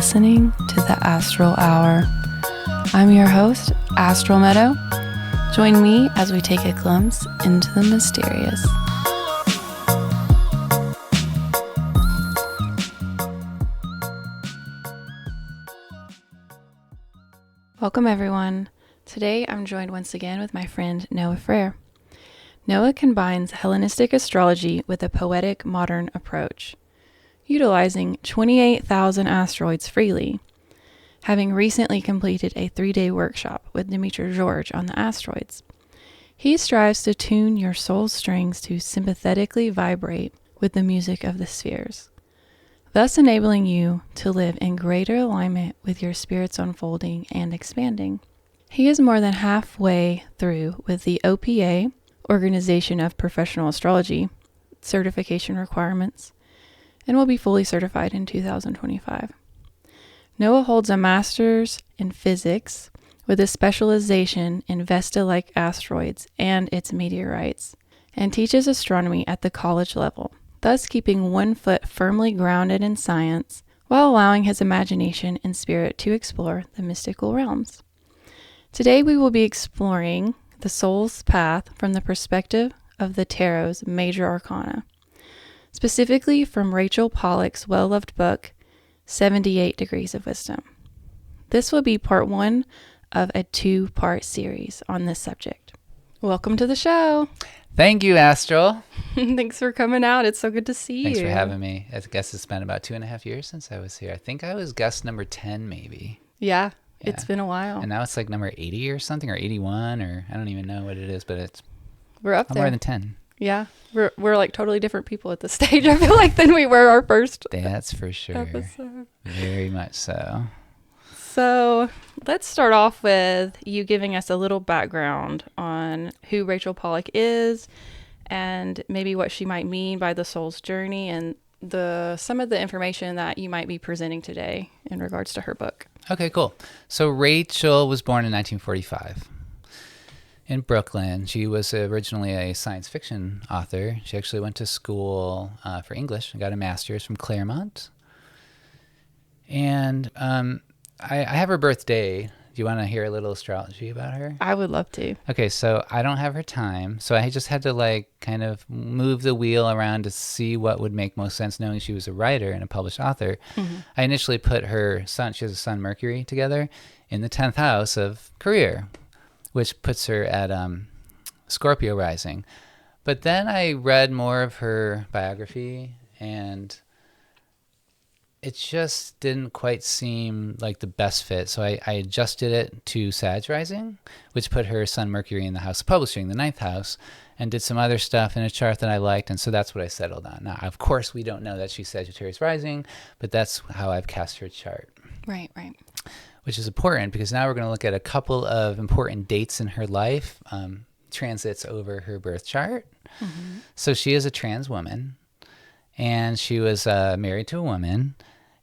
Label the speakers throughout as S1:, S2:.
S1: listening to the Astral Hour. I'm your host, Astral Meadow. Join me as we take a glimpse into the mysterious. Welcome everyone. Today I'm joined once again with my friend Noah Frere. Noah combines Hellenistic astrology with a poetic modern approach, utilizing 28,000 asteroids freely. Having recently completed a 3-day workshop with Dimitri George on the asteroids, he strives to tune your soul strings to sympathetically vibrate with the music of the spheres, thus enabling you to live in greater alignment with your spirit's unfolding and expanding. He is more than halfway through with the OPA, Organization of Professional Astrology, certification requirements, and will be fully certified in 2025. Noah holds a master's in physics with a specialization in Vesta-like asteroids and its meteorites, and teaches astronomy at the college level, thus keeping one foot firmly grounded in science while allowing his imagination and spirit to explore the mystical realms. Today we will be exploring the soul's path from the perspective of the Tarot's Major Arcana, specifically from Rachel Pollack's well-loved book, 78 Degrees of Wisdom. This will be part 1 of a 2-part series on this subject. Welcome to the show.
S2: Thank you, Astral.
S1: Thanks for coming out. It's so good to see you.
S2: Thanks for having me. I guess it's been about 2.5 years since I was here. I think I was guest number 10, maybe.
S1: Yeah. It's been a while.
S2: And now it's like number 80 or something, or 81, or I don't even know what it is, but
S1: we're up there.
S2: More than 10.
S1: Yeah. We're like totally different people at this stage, I feel like, than we were our first
S2: That's for sure.
S1: episode.
S2: Very much so.
S1: So let's start off with you giving us a little background on who Rachel Pollack is and maybe what she might mean by the soul's journey and some of the information that you might be presenting today in regards to her book.
S2: Okay, cool. So Rachel was born in 1945 in Brooklyn. She was originally a science fiction author. She actually went to school for English and got a master's from Claremont. And I have her birthday. Do you want to hear a little astrology about her?
S1: I would love to.
S2: Okay, so I don't have her time. So I just had to kind of move the wheel around to see what would make most sense, knowing she was a writer and a published author. Mm-hmm. I initially put her sun, she has a sun Mercury together, in the 10th house of career, which puts her at Scorpio rising. But then I read more of her biography, and it just didn't quite seem like the best fit. So I adjusted it to Sag rising, which put her sun Mercury in the house of publishing, the 9th house, and did some other stuff in a chart that I liked. And so that's what I settled on. Now, of course, we don't know that she's Sagittarius rising, but that's how I've cast her chart.
S1: Right.
S2: Which is important because now we're going to look at a couple of important dates in her life, transits over her birth chart. Mm-hmm. So she is a trans woman, and she was married to a woman,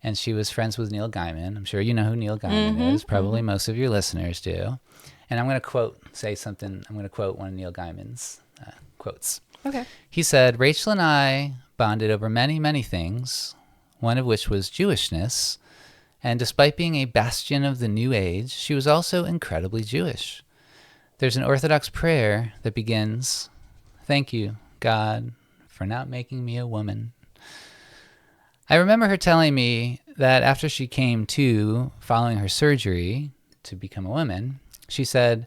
S2: and she was friends with Neil Gaiman. I'm sure you know who Neil Gaiman is. Probably most of your listeners do. And I'm going to quote one of Neil Gaiman's quotes.
S1: Okay.
S2: He said, "Rachel and I bonded over many, many things, one of which was Jewishness. And despite being a bastion of the New Age, she was also incredibly Jewish. There's an Orthodox prayer that begins, 'Thank you, God, for not making me a woman.'" I remember her telling me that after she came to, following her surgery to become a woman, she said,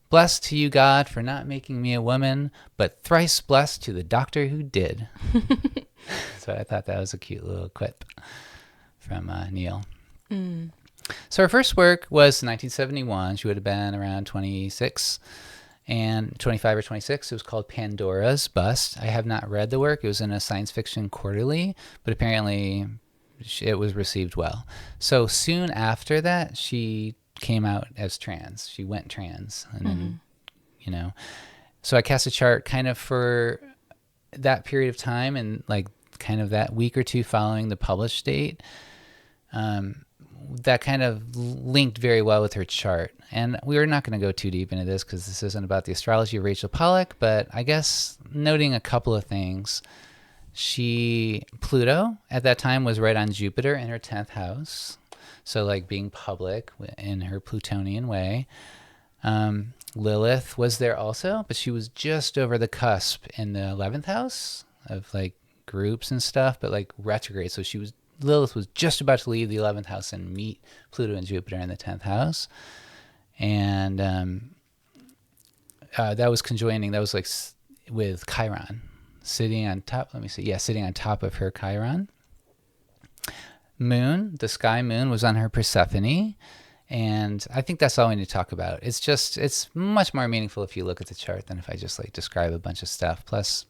S2: "Blessed to you, God, for not making me a woman, but thrice blessed to the doctor who did." So I thought that was a cute little quip from Neil. Mm. So her first work was 1971. She would have been around 26 and 25 or 26. It was called Pandora's Bust. I have not read the work. It was in a science fiction quarterly, but apparently it was received well. So soon after that, she came out as trans. She went trans. And then, so I cast a chart kind of for that period of time and kind of that week or two following the published date. That kind of linked very well with her chart. And we're not going to go too deep into this because this isn't about the astrology of Rachel Pollack, but I guess noting a couple of things. Pluto at that time was right on Jupiter in her 10th house. So like being public in her Plutonian way. Lilith was there also, but she was just over the cusp in the 11th house of like groups and stuff, but like retrograde. So Lilith was just about to leave the 11th house and meet Pluto and Jupiter in the 10th house. And that was conjoining, that was like with Chiron sitting on top. Let me see. Yeah, sitting on top of her Chiron. Moon, the sky moon, was on her Persephone. And I think that's all we need to talk about. It's much more meaningful if you look at the chart than if I just like describe a bunch of stuff. Plus,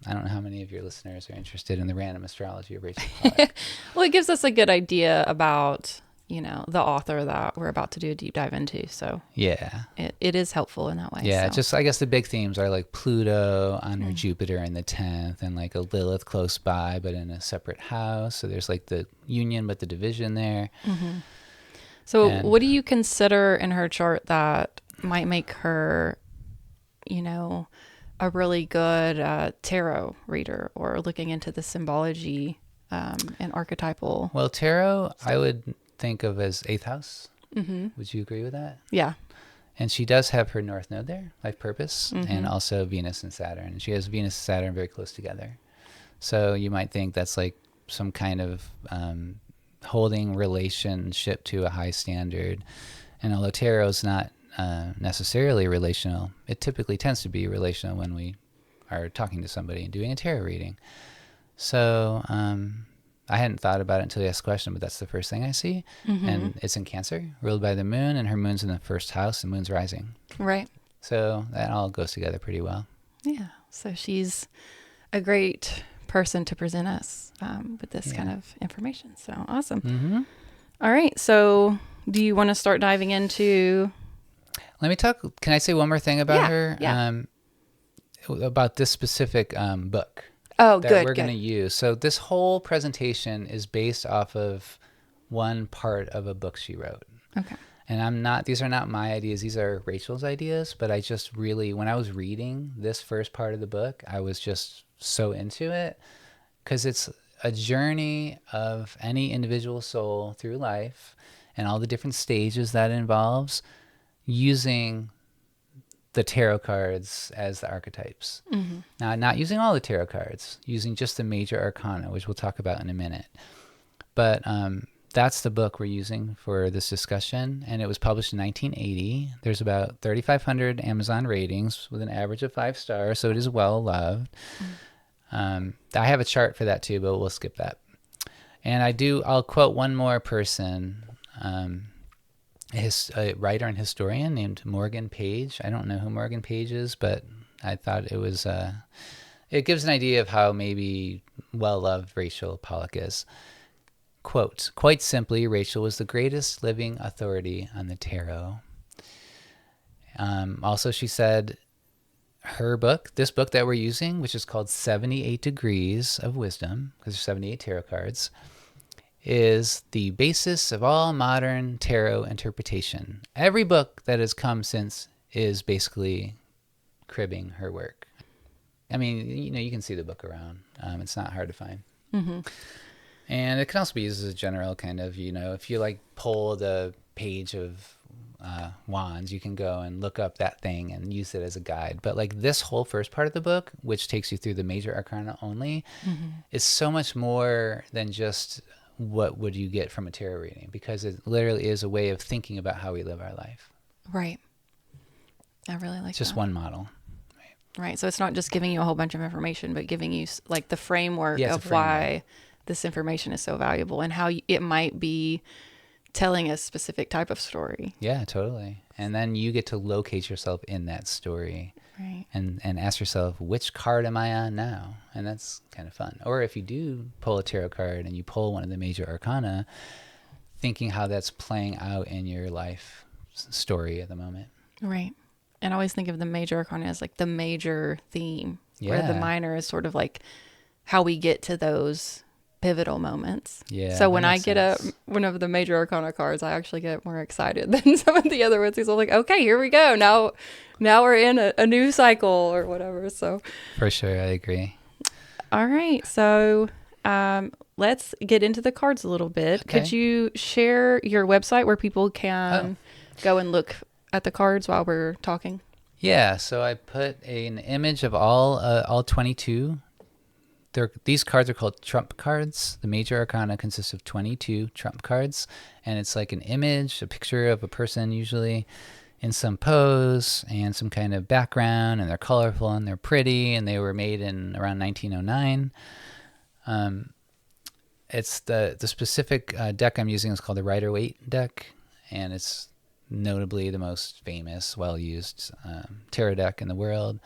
S2: I don't know how many of your listeners are interested in the random astrology of Rachel Pollack.
S1: Well, it gives us a good idea about, the author that we're about to do a deep dive into. So
S2: Yeah.
S1: it is helpful in that way.
S2: Yeah,
S1: so.
S2: just I guess the big themes are like Pluto on her Jupiter in the 10th and like a Lilith close by but in a separate house. So there's like the union but the division there.
S1: So what do you consider in her chart that might make her, a really good tarot reader or looking into the symbology and archetypal?
S2: Well, tarot I would think of as 8th house. Would you agree with that?
S1: Yeah.
S2: And she does have her North Node there, life purpose, and also Venus and Saturn. She has Venus and Saturn very close together. So you might think that's like some kind of holding relationship to a high standard. And although tarot is not necessarily relational, it typically tends to be relational when we are talking to somebody and doing a tarot reading. So I hadn't thought about it until you asked the question, but that's the first thing I see. And it's in Cancer, ruled by the moon, and her moon's in the first house, and moon's rising.
S1: Right.
S2: So that all goes together pretty well.
S1: Yeah. So she's a great person to present us with this kind of information. So awesome. All right. So do you want to start diving into...
S2: Let me talk. Can I say one more thing about her?
S1: Yeah.
S2: About this specific book.
S1: Oh,
S2: that we're going to use. So this whole presentation is based off of one part of a book she wrote.
S1: Okay.
S2: And these are not my ideas. These are Rachel's ideas. But I just really, when I was reading this first part of the book, I was just so into it because it's a journey of any individual soul through life and all the different stages that it involves using the tarot cards as the archetypes. Now, not using all the tarot cards, using just the Major Arcana, which we'll talk about in a minute. But that's the book we're using for this discussion, and it was published in 1980. There's about 3,500 Amazon ratings with an average of 5 stars, so it is well loved. I have a chart for that too, but we'll skip that. And I'll quote one more person, a writer and historian named Morgan Page. I don't know who Morgan Page is, but I thought it was, it gives an idea of how maybe well-loved Rachel Pollack is. Quote, "Quite simply, Rachel was the greatest living authority on the tarot." Also, she said this book that we're using, which is called 78 Degrees of Wisdom, because there's 78 tarot cards, is the basis of all modern tarot interpretation. Every book that has come since is basically cribbing her work. I mean, you can see the book around. It's not hard to find. And it can also be used as a general kind of, if you like pull the page of wands, you can go and look up that thing and use it as a guide. But like this whole first part of the book, which takes you through the Major Arcana only, is so much more than just what would you get from a tarot reading, because it literally is a way of thinking about how we live our life.
S1: Right. I really like that.
S2: It's just one model.
S1: Right. So it's not just giving you a whole bunch of information, but giving you like the framework of why this information is so valuable and how it might be telling a specific type of story.
S2: Yeah, totally. And then you get to locate yourself in that story.
S1: Right.
S2: And ask yourself, which card am I on now? And that's kind of fun. Or if you do pull a tarot card and you pull one of the Major Arcana, thinking how that's playing out in your life story at the moment.
S1: Right. And I always think of the Major Arcana as like the major theme, where the minor is sort of like how we get to those pivotal moments.
S2: Yeah.
S1: So when I get one of the Major Arcana cards, I actually get more excited than some of the other ones. Because I'm like, okay, here we go. Now we're in a new cycle or whatever. So
S2: for sure, I agree.
S1: All right. So let's get into the cards a little bit.
S2: Okay.
S1: Could you share your website where people can go and look at the cards while we're talking?
S2: Yeah, so I put an image of all 22. These cards are called trump cards. The Major Arcana consists of 22 trump cards, and it's like an image, a picture of a person usually in some pose and some kind of background, and they're colorful and they're pretty, and they were made in around 1909. It's the specific deck I'm using is called the Rider-Waite deck, and it's notably the most famous, well-used tarot deck in the world.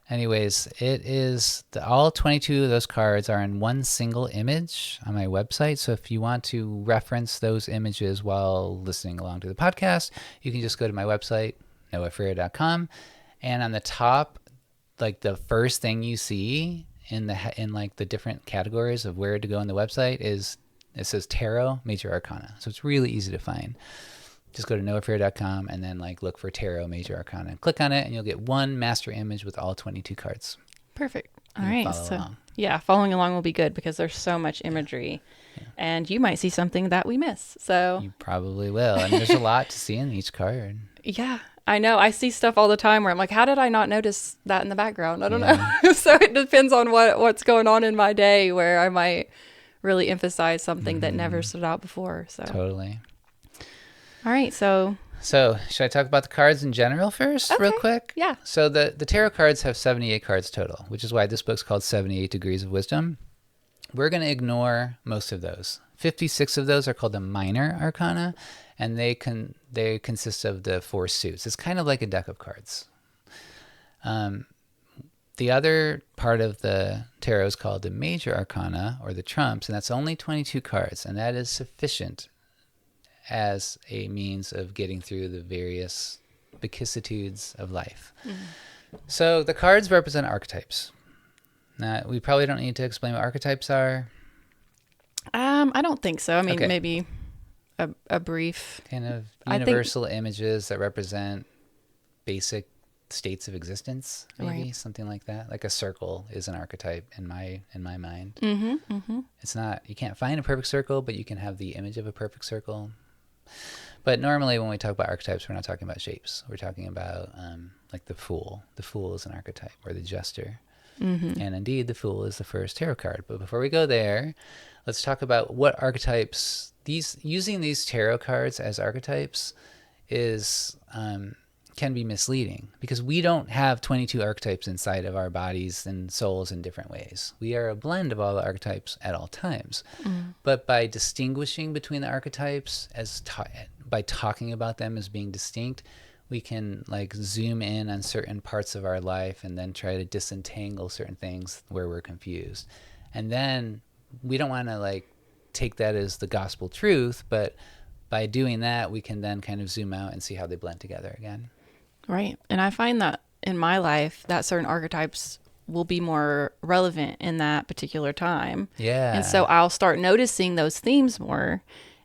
S2: Anyways, it is all 22 of those cards are in one single image on my website. So if you want to reference those images while listening along to the podcast, you can just go to my website, noahfrere.com, and on the top, like the first thing you see in like the different categories of where to go on the website is it says Tarot Major Arcana. So it's really easy to find. Just go to noahfrere.com and then like look for Tarot Major Arcana. Click on it and you'll get one master image with all 22 cards.
S1: Perfect. All
S2: You can
S1: right.
S2: follow
S1: So
S2: along.
S1: yeah, following along will be good because there's so much imagery, and you might see something that we miss. So
S2: You probably will. And there's a lot to see in each card.
S1: yeah, I know. I see stuff all the time where I'm like, how did I not notice that in the background? I don't
S2: Yeah.
S1: know. So it depends on what's going on in my day where I might really emphasize something that never stood out before. So
S2: Totally.
S1: all right. So
S2: So should I talk about the cards in general first, real
S1: Okay.
S2: quick?
S1: yeah.
S2: So the tarot cards have 78 cards total, which is why this book's called 78 Degrees of Wisdom. We're going to ignore most of those. 56 of those are called the Minor Arcana, and they consist of the 4 suits. It's kind of like a deck of cards. The other part of the tarot is called the Major Arcana, or the trumps, and that's only 22 cards, and that is sufficient as a means of getting through the various vicissitudes of life. So the cards represent archetypes. Now, we probably don't need to explain what archetypes are.
S1: I don't think so. I mean,
S2: Okay.
S1: maybe a brief.
S2: Kind of
S1: I think-
S2: universal images that represent basic states of existence, maybe
S1: Right.
S2: something like that. Like a circle is an archetype in my mind.
S1: Mm-hmm. Mm-hmm.
S2: It's not, you can't find a perfect circle, but you can have the image of a perfect circle. But normally when we talk about archetypes, we're not talking about shapes. We're talking about like the Fool. The Fool is an archetype, or the Jester.
S1: Mm-hmm.
S2: And indeed, the Fool is the first tarot card. But before we go there, let's talk about what archetypes, using these tarot cards as archetypes is can be misleading, because we don't have 22 archetypes inside of our bodies and souls in different ways. We are a blend of all the archetypes at all times. But by distinguishing between the archetypes, by talking about them as being distinct, we can like zoom in on certain parts of our life and then try to disentangle certain things where we're confused. And then we don't want to like take that as the gospel truth, but by doing that, we can then kind of zoom out and see how they blend together again.
S1: Right. And I find that in my life that certain archetypes will be more relevant in that particular time.
S2: Yeah.
S1: And so I'll start noticing those themes more.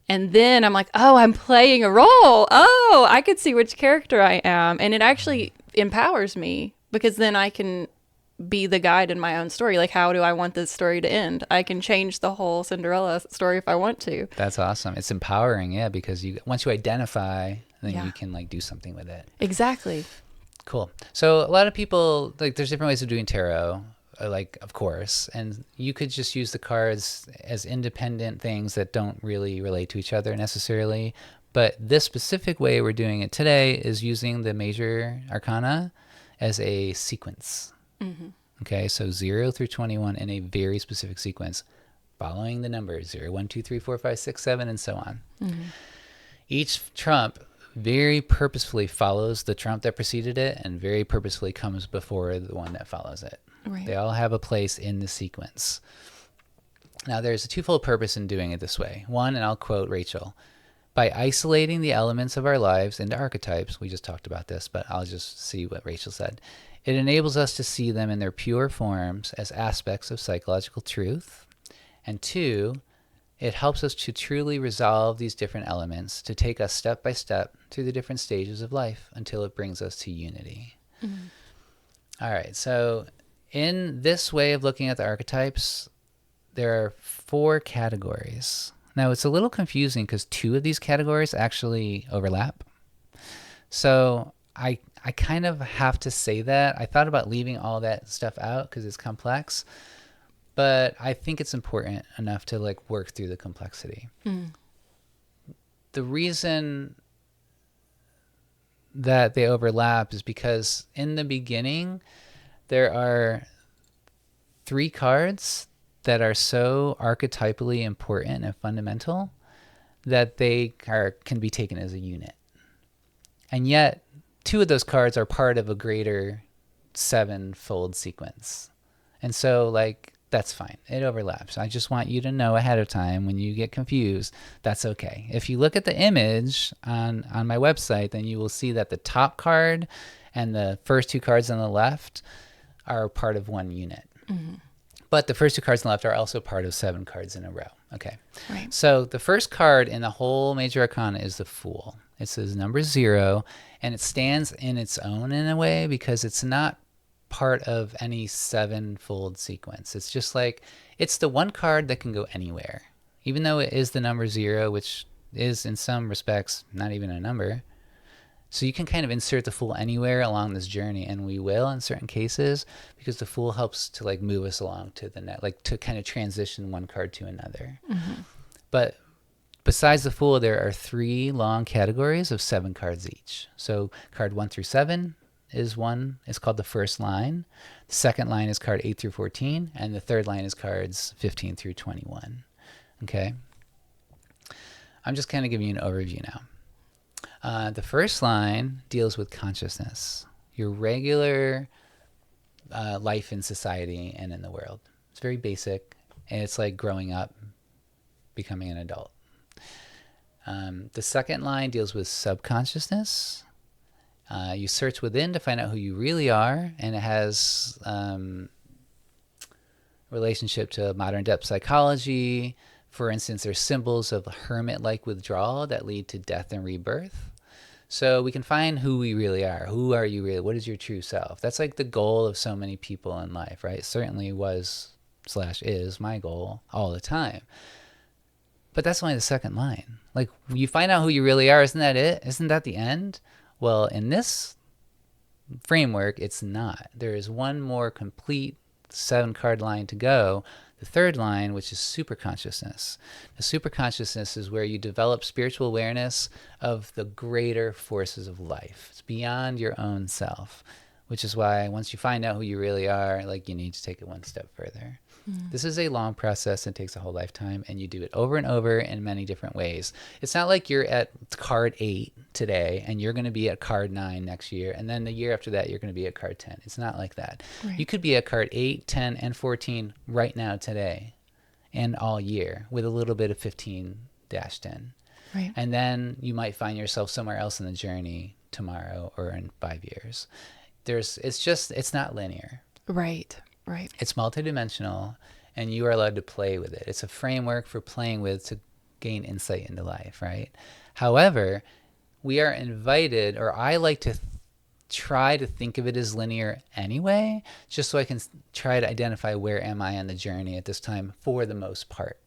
S1: And then I'm like, oh, I'm playing a role. Oh, I could see which character I am. And it actually empowers me, because then I can be the guide in my own story. Like, how do I want this story to end? I can change the whole Cinderella story if I want to.
S2: That's awesome. It's empowering, yeah, because once you identify, then
S1: Yeah.
S2: you can like do something with it.
S1: Exactly.
S2: Cool. So a lot of people, like, there's different ways of doing tarot, like, of course, and you could just use the cards as independent things that don't really relate to each other necessarily. But this specific way we're doing it today is using the Major Arcana as a sequence.
S1: Mm-hmm.
S2: Okay, so 0 through 21 in a very specific sequence, following the numbers 0, 1, 2, 3, 4, 5, 6, 7, and so on.
S1: Mm-hmm.
S2: Each trump very purposefully follows the trump that preceded it, and very purposefully comes before the one that follows it.
S1: Right.
S2: They all have a place in the sequence. Now, there's a twofold purpose in doing it this way. One, and I'll quote Rachel, by isolating the elements of our lives into archetypes, we just talked about this, but I'll just see what Rachel said. It enables us to see them in their pure forms as aspects of psychological truth. And 2, it helps us to truly resolve these different elements, to take us step by step through the different stages of life until it brings us to unity. All right, so in this way of looking at the archetypes, there are 4 categories. Now, it's a little confusing because 2 of these categories actually overlap. So I kind of have to say that. I thought about leaving all that stuff out because it's complex, but I think it's important enough to like work through the complexity. The reason that they overlap is because in the beginning, there are 3 cards that are so archetypally important and fundamental that they can be taken as a unit. And yet, 2 of those cards are part of a greater 7-fold sequence. And so, like, that's fine. It overlaps. I just want you to know ahead of time when you get confused, that's okay. If you look at the image on my website, then you will see that the top card and the first 2 cards on the left are part of one unit. But the first 2 cards on the left are also part of 7 cards in a row. Okay.
S1: Right.
S2: So the first card in the whole Major Arcana is the Fool. It says number 0, and it stands in its own in a way because it's not part of any 7-fold sequence. It's just like, it's the one card that can go anywhere. Even though it is the number 0, which is in some respects not even a number. So you can kind of insert the Fool anywhere along this journey, and we will in certain cases, because the Fool helps to like move us along to the next, like to kind of transition one card to another. But besides the Fool, there are 3 long categories of 7 cards each. So card 1 through 7 is called the first line. The second line is card 8 through 14, and the third line is cards 15 through 21. Okay. I'm just kind of giving you an overview now. The first line deals with consciousness, your regular life in society and in the world. It's very basic, and it's like growing up, becoming an adult. The second line deals with subconsciousness. You search within to find out who you really are, and it has relationship to modern depth psychology. For instance, there's symbols of hermit-like withdrawal that lead to death and rebirth. So we can find who we really are. Who are you really? What is your true self? That's like the goal of so many people in life, right? Certainly was/is my goal all the time. But that's only the second line. Like, you find out who you really are. Isn't that it? Isn't that the end? Well, in this framework, it's not. There is one more complete 7-card line to go. The third line, which is superconsciousness. The superconsciousness is where you develop spiritual awareness of the greater forces of life. It's beyond your own self, which is why once you find out who you really are, like, you need to take it one step further. This is a long process and takes a whole lifetime, and you do it over and over in many different ways. It's not like you're at card 8 today and you're going to be at card 9 next year, and then the year after that you're going to be at card 10. It's not like that. Right. You could be at card 8, 10, and 14 right now today and all year with a little bit of 15-10. Right. And then you might find yourself somewhere else in the journey tomorrow or in 5 years. It's not linear.
S1: Right. Right.
S2: It's multidimensional, and you are allowed to play with it. It's a framework for playing with to gain insight into life, right? However, we are invited, or I like to try to think of it as linear anyway, just so I can try to identify where am I on the journey at this time for the most part.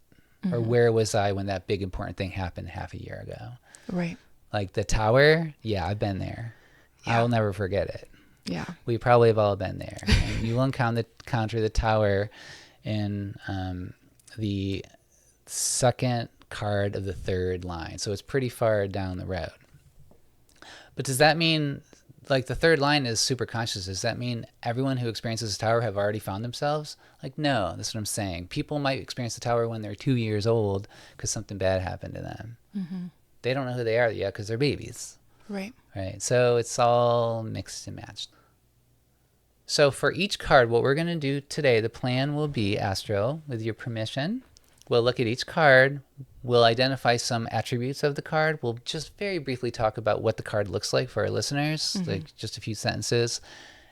S2: Or where was I when that big important thing happened half a year ago? Right. Like the tower, yeah, I've been there. Yeah. I'll never forget it. Yeah, we probably have all been there. And you will encounter the tower in the second card of the third line. So it's pretty far down the road. But does that mean, like, the third line is super conscious? Does that mean everyone who experiences the tower have already found themselves? Like, no, that's what I'm saying. People might experience the tower when they're 2 years old because something bad happened to them. They don't know who they are yet because they're babies. Right. Right. So it's all mixed and matched. So for each card, what we're going to do today, the plan will be, Astral, with your permission, we'll look at each card, we'll identify some attributes of the card, we'll just very briefly talk about what the card looks like for our listeners, like just a few sentences,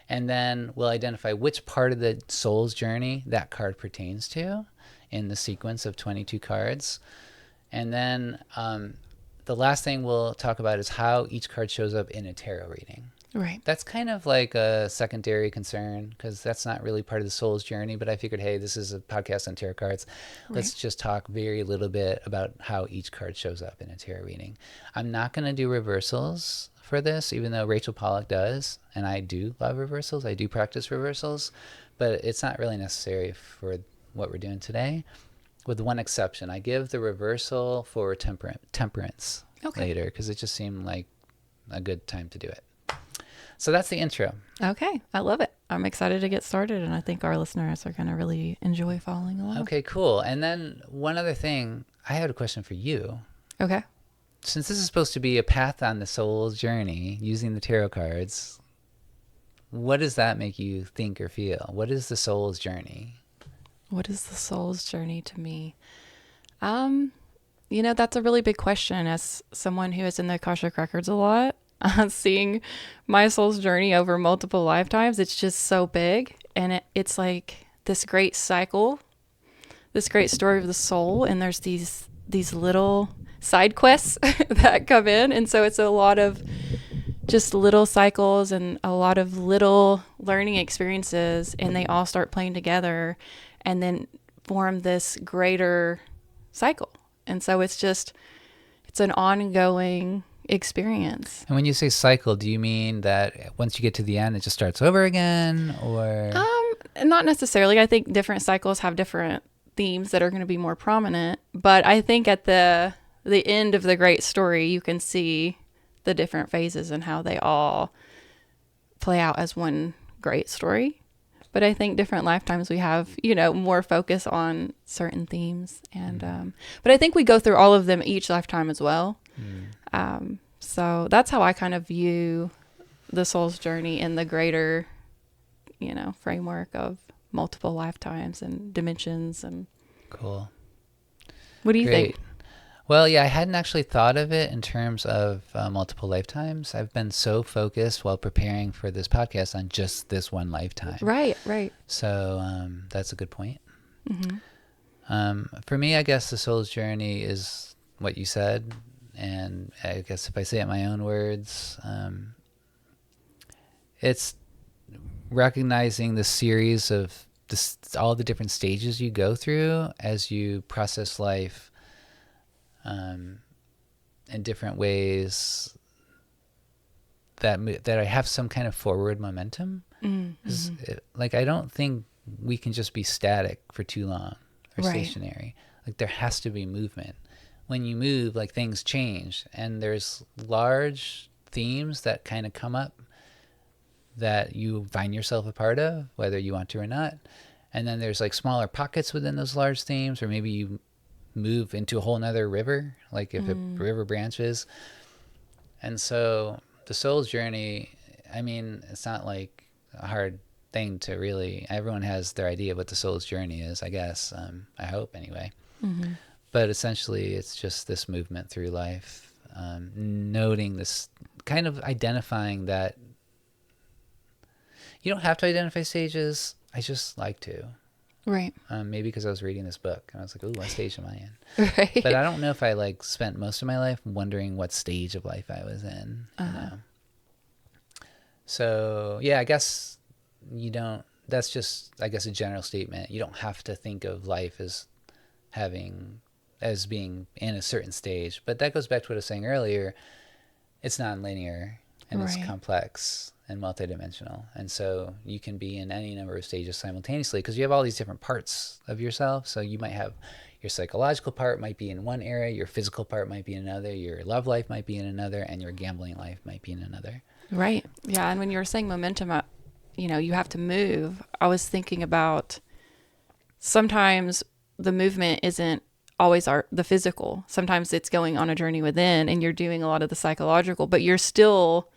S2: and then we'll identify which part of the soul's journey that card pertains to in the sequence of 22 cards. And then the last thing we'll talk about is how each card shows up in a tarot reading.
S1: Right.
S2: That's kind of like a secondary concern because that's not really part of the soul's journey. But I figured, hey, this is a podcast on tarot cards. Let's
S1: Right.
S2: just talk very little bit about how each card shows up in a tarot reading. I'm not going to do reversals for this, even though Rachel Pollack does. And I do love reversals. I do practice reversals. But it's not really necessary for what we're doing today. With one exception, I give the reversal for temperance later because it just seemed like a good time to do it. So that's the intro.
S1: Okay. I love it. I'm excited to get started, and I think our listeners are going to really enjoy following along.
S2: Okay, cool. And then one other thing, I had a question for you.
S1: Okay.
S2: Since this is supposed to be a path on the soul's journey using the tarot cards, what does that make you think or feel? What is the soul's journey?
S1: What is the soul's journey to me? That's a really big question. As someone who is in the Akashic Records a lot, seeing my soul's journey over multiple lifetimes, it's just so big. And it's like this great cycle, this great story of the soul. And there's these little side quests that come in. And so it's a lot of just little cycles and a lot of little learning experiences. And they all start playing together and then form this greater cycle. And so it's an ongoing experience.
S2: And when you say cycle, do you mean that once you get to the end, it just starts over again, or?
S1: Not necessarily. I think different cycles have different themes that are going to be more prominent. But I think at the end of the great story, you can see the different phases and how they all play out as one great story. But I think different lifetimes we have, more focus on certain themes. And but I think we go through all of them each lifetime as well. So that's how I kind of view the soul's journey in the greater, framework of multiple lifetimes and dimensions. And
S2: Cool.
S1: What do you think?
S2: Well, yeah, I hadn't actually thought of it in terms of multiple lifetimes. I've been so focused while preparing for this podcast on just this one lifetime.
S1: Right.
S2: So that's a good point.
S1: Mm-hmm.
S2: For me, I guess the soul's journey is what you said. And I guess if I say it in my own words, it's recognizing the series of all the different stages you go through as you process life in different ways that I have some kind of forward momentum. Mm-hmm. I don't think we can just be static for too long or stationary. Like there has to be movement. When you move, like things change, and there's large themes that kind of come up that you find yourself a part of, whether you want to or not. And then there's like smaller pockets within those large themes, or maybe you move into a whole nother river, like if a river branches. And so the soul's journey, I mean, it's not like a hard thing to really, everyone has their idea of what the soul's journey is, I guess. I hope anyway. Mm-hmm. But essentially it's just this movement through life, noting this, kind of identifying that you don't have to identify stages. I just like to.
S1: Right.
S2: Maybe because I was reading this book and I was like, ooh, what stage am I in?
S1: Right.
S2: But I don't know if I spent most of my life wondering what stage of life I was in. So yeah, I guess that's just, I guess, a general statement. You don't have to think of life as being in a certain stage, but that goes back to what I was saying earlier. It's non-linear and it's complex and multidimensional, and so you can be in any number of stages simultaneously because you have all these different parts of yourself. So you might have your psychological part might be in one area, your physical part might be in another, your love life might be in another, and your gambling life might be in another. Right.
S1: Yeah. And when you were saying momentum, you have to move. I was thinking about sometimes the movement isn't always the physical. Sometimes it's going on a journey within and you're doing a lot of the psychological, but you're still,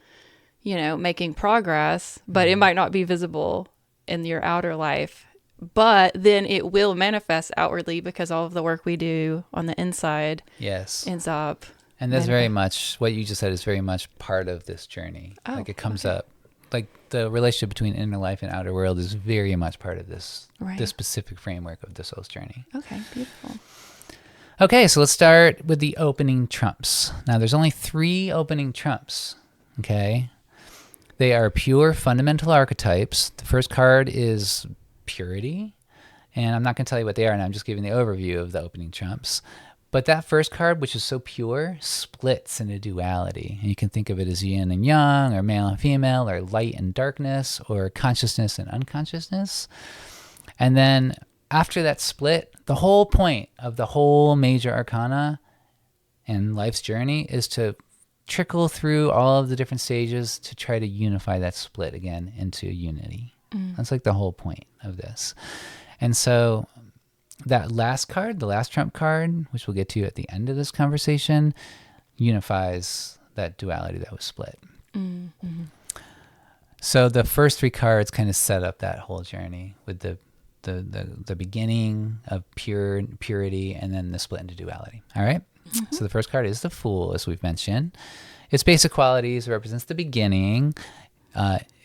S1: making progress, but it might not be visible in your outer life. But then it will manifest outwardly because all of the work we do on the inside ends up.
S2: And that's very much, what you just said is very much part of this journey. It comes up. Like the relationship between inner life and outer world is very much part of this specific framework of the soul's journey.
S1: Okay, beautiful.
S2: Okay, so let's start with the opening trumps. Now, there's only 3 opening trumps, okay? They are pure fundamental archetypes. The first card is purity, and I'm not going to tell you what they are, and I'm just giving the overview of the opening trumps. But that first card, which is so pure, splits into duality. And you can think of it as yin and yang, or male and female, or light and darkness, or consciousness and unconsciousness. And then after that split, the whole point of the whole Major Arcana and life's journey is to trickle through all of the different stages to try to unify that split again into unity. That's like the whole point of this. And so that last card, the last trump card, which we'll get to at the end of this conversation, unifies that duality that was split. Mm-hmm. So the first three cards kind of set up that whole journey with the beginning of purity and then the split into duality. All right? Mm-hmm. So the first card is the Fool, as we've mentioned. Its basic qualities represents the beginning.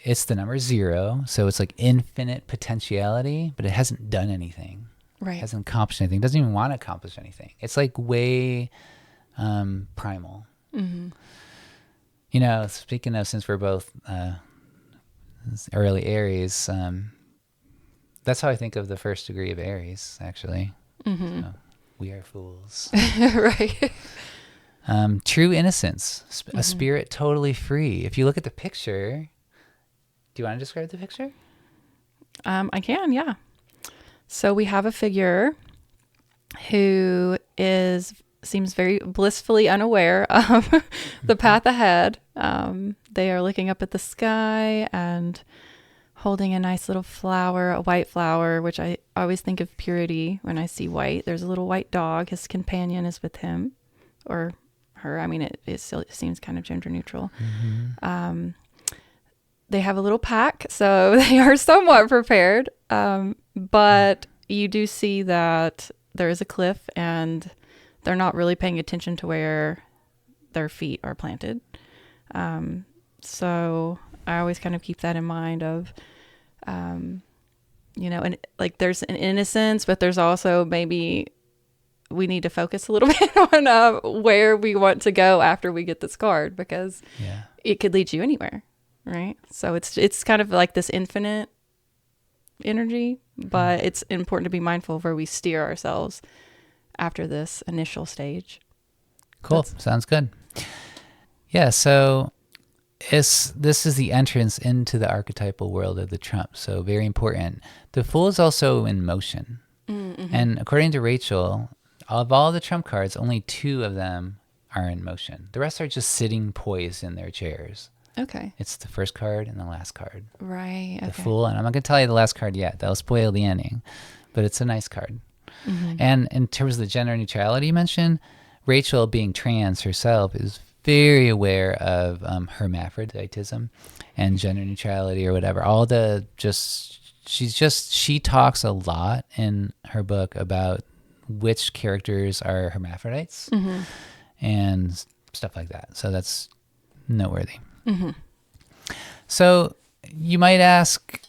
S2: It's the number 0, so it's like infinite potentiality, but it hasn't done anything. Right. It hasn't accomplished anything. It doesn't even want to accomplish anything. It's like way primal. Mm-hmm. You know, speaking of, since we're both early Aries, that's how I think of the first degree of Aries, actually. Mm-hmm. So, we are fools.
S1: Right.
S2: True innocence, a spirit totally free. If you look at the picture, do you want to describe the picture?
S1: I can, yeah. So we have a figure who seems very blissfully unaware of the path ahead. They are looking up at the sky and holding a nice little flower, a white flower, which I always think of purity when I see white. There's a little white dog. His companion is with him or her. I mean, it still seems kind of gender neutral. Mm-hmm. They have a little pack, so they are somewhat prepared. But you do see that there is a cliff and they're not really paying attention to where their feet are planted. So I always kind of keep that in mind of, and like there's an innocence, but there's also maybe we need to focus a little bit on where we want to go after we get this card, because it could lead you anywhere, right? So it's kind of like this infinite energy, but it's important to be mindful of where we steer ourselves after this initial stage.
S2: Cool. Sounds good. Yeah, so this is the entrance into the archetypal world of the trump, so very important. The Fool is also in motion. Mm-hmm. And according to Rachel, of all the trump cards, only 2 of them are in motion. The rest are just sitting poised in their chairs.
S1: Okay.
S2: It's the first card and the last card.
S1: Right.
S2: The Fool, and I'm not going to tell you the last card yet. That'll spoil the ending, but it's a nice card. Mm-hmm. And in terms of the gender neutrality you mentioned, Rachel, being trans herself, is very aware of hermaphroditism and gender neutrality or whatever. She talks a lot in her book about which characters are hermaphrodites and stuff like that. So that's noteworthy. Mm-hmm. So you might ask,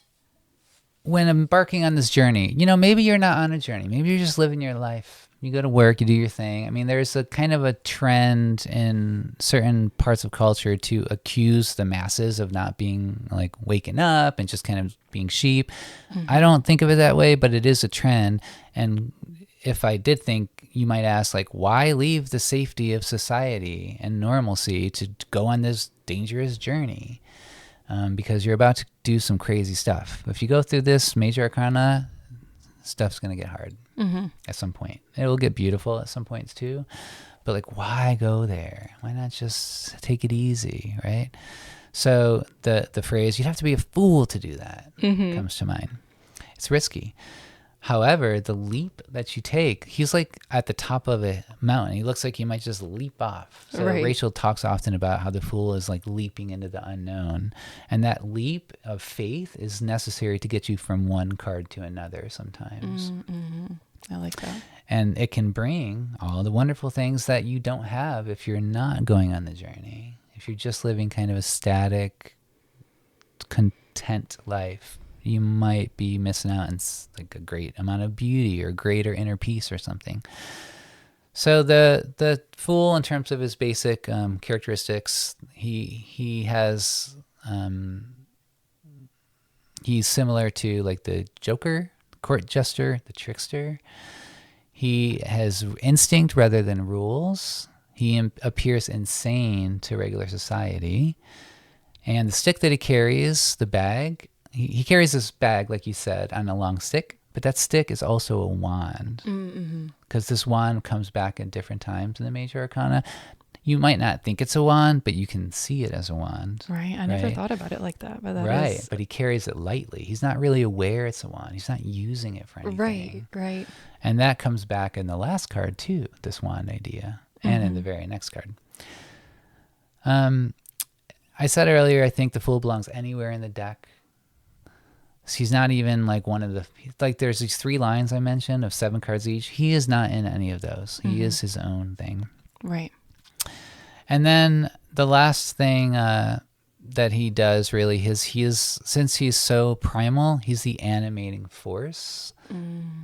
S2: when embarking on this journey, maybe you're not on a journey. Maybe you're just living your life. You go to work, you do your thing. I mean, there's a kind of a trend in certain parts of culture to accuse the masses of not being like waking up and just kind of being sheep. Mm-hmm. I don't think of it that way, but it is a trend. And if I did think, you might ask, like, why leave the safety of society and normalcy to go on this dangerous journey? Because you're about to do some crazy stuff. If you go through this Major Arcana, stuff's going to get hard at some point. It will get beautiful at some points too. But like, why go there? Why not just take it easy, right? So the phrase, you'd have to be a fool to do that, comes to mind. It's risky. However, the leap that you take, he's like at the top of a mountain. He looks like he might just leap off. So Rachel talks often about how the Fool is like leaping into the unknown. And that leap of faith is necessary to get you from one card to another sometimes.
S1: Mm-hmm. I like that.
S2: And it can bring all the wonderful things that you don't have if you're not going on the journey. If you're just living kind of a static, content life, you might be missing out on like a great amount of beauty or greater inner peace or something. So the Fool, in terms of his basic characteristics, he has He's similar to like the Joker, court jester, the trickster. He has instinct rather than rules. He appears insane to regular society. And the stick that he carries, the bag, he carries this bag, like you said, on a long stick. But that stick is also a wand. Because this wand comes back at different times in the Major Arcana. You might not think it's a wand, but you can see it as a wand.
S1: Right. I never thought about it like that. But that
S2: right.
S1: is...
S2: But he carries it lightly. He's not really aware it's a wand. He's not using it for anything.
S1: Right.
S2: And that comes back in the last card too, this wand idea, and in the very next card. I said earlier, I think the Fool belongs anywhere in the deck. He's not even like one of the, like there's these 3 lines I mentioned of 7 cards each. He is not in any of those. He is his own thing.
S1: Right.
S2: And then the last thing that he does really is since he's so primal, he's the animating force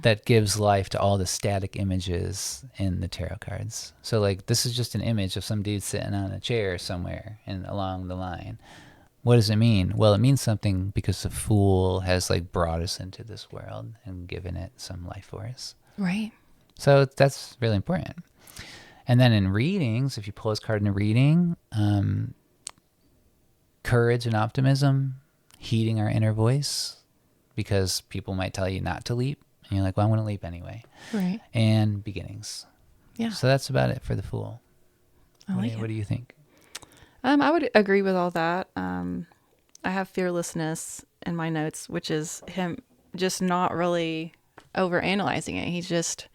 S2: that gives life to all the static images in the tarot cards. So like this is just an image of some dude sitting on a chair somewhere and along the line. What does it mean? Well, it means something because the Fool has like brought us into this world and given it some life force.
S1: Right.
S2: So that's really important. And then in readings, if you pull his card in a reading, courage and optimism, heeding our inner voice, because people might tell you not to leap. And you're like, well, I'm going to leap anyway.
S1: Right.
S2: And beginnings.
S1: Yeah.
S2: So that's about it for the Fool.
S1: What
S2: do you think?
S1: I would agree with all that. I have fearlessness in my notes, which is him just not really overanalyzing it. He's just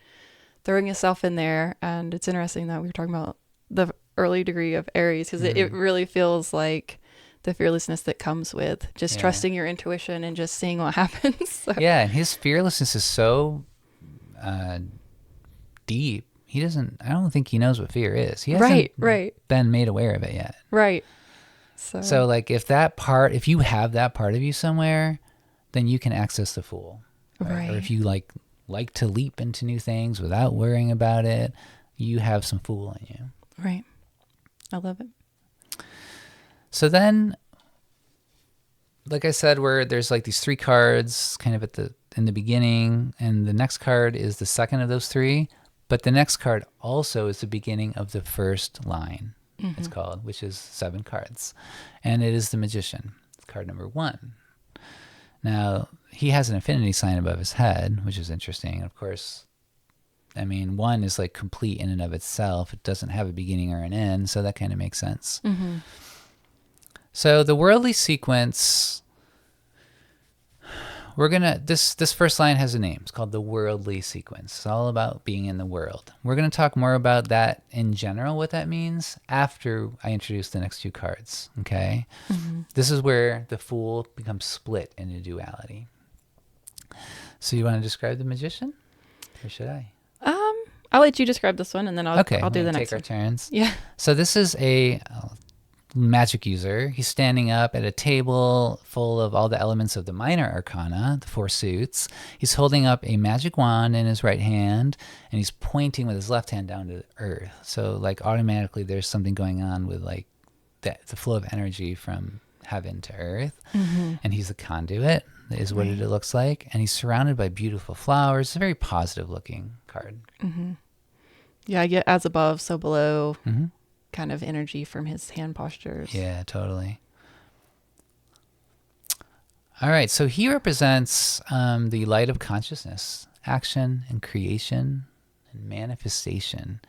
S1: throwing himself in there. And it's interesting that we were talking about the early degree of Aries, because it really feels like the fearlessness that comes with just trusting your intuition and just seeing what happens. So.
S2: Yeah, and his fearlessness is so deep. I don't think he knows what fear is. He hasn't been made aware of it yet.
S1: Right.
S2: So like if you have that part of you somewhere, then you can access the Fool. Right. Or if you like to leap into new things without worrying about it, you have some Fool in you.
S1: Right. I love it.
S2: So then, like I said, there's like these 3 cards kind of in the beginning, and the next card is the second of those 3, but the next card also is the beginning of the first line, it's called, which is 7 cards. And it is the Magician. It's card number 1. Now, he has an infinity sign above his head, which is interesting. Of course, I mean, 1 is like complete in and of itself. It doesn't have a beginning or an end, so that kind of makes sense. So the worldly sequence, this first line has a name. It's called the worldly sequence. It's all about being in the world. We're going to talk more about that in general, what that means, after I introduce the next 2 cards, okay? This is where the Fool becomes split into duality. So you want to describe the Magician? Or should I?
S1: I'll let you describe this one, and then I'll do the next one.
S2: Take our turns.
S1: Yeah.
S2: So this is a magic user. He's standing up at a table full of all the elements of the minor arcana, the 4 suits. He's holding up a magic wand in his right hand, and he's pointing with his left hand down to the earth. So like automatically there's something going on with like the flow of energy from heaven to earth. And he's the conduit, is what it looks like. And he's surrounded by beautiful flowers. It's a very positive looking card.
S1: Yeah, I get as above, so below. Kind of energy from his hand postures.
S2: Yeah, totally. All right, so he represents the light of consciousness, action and creation and manifestation.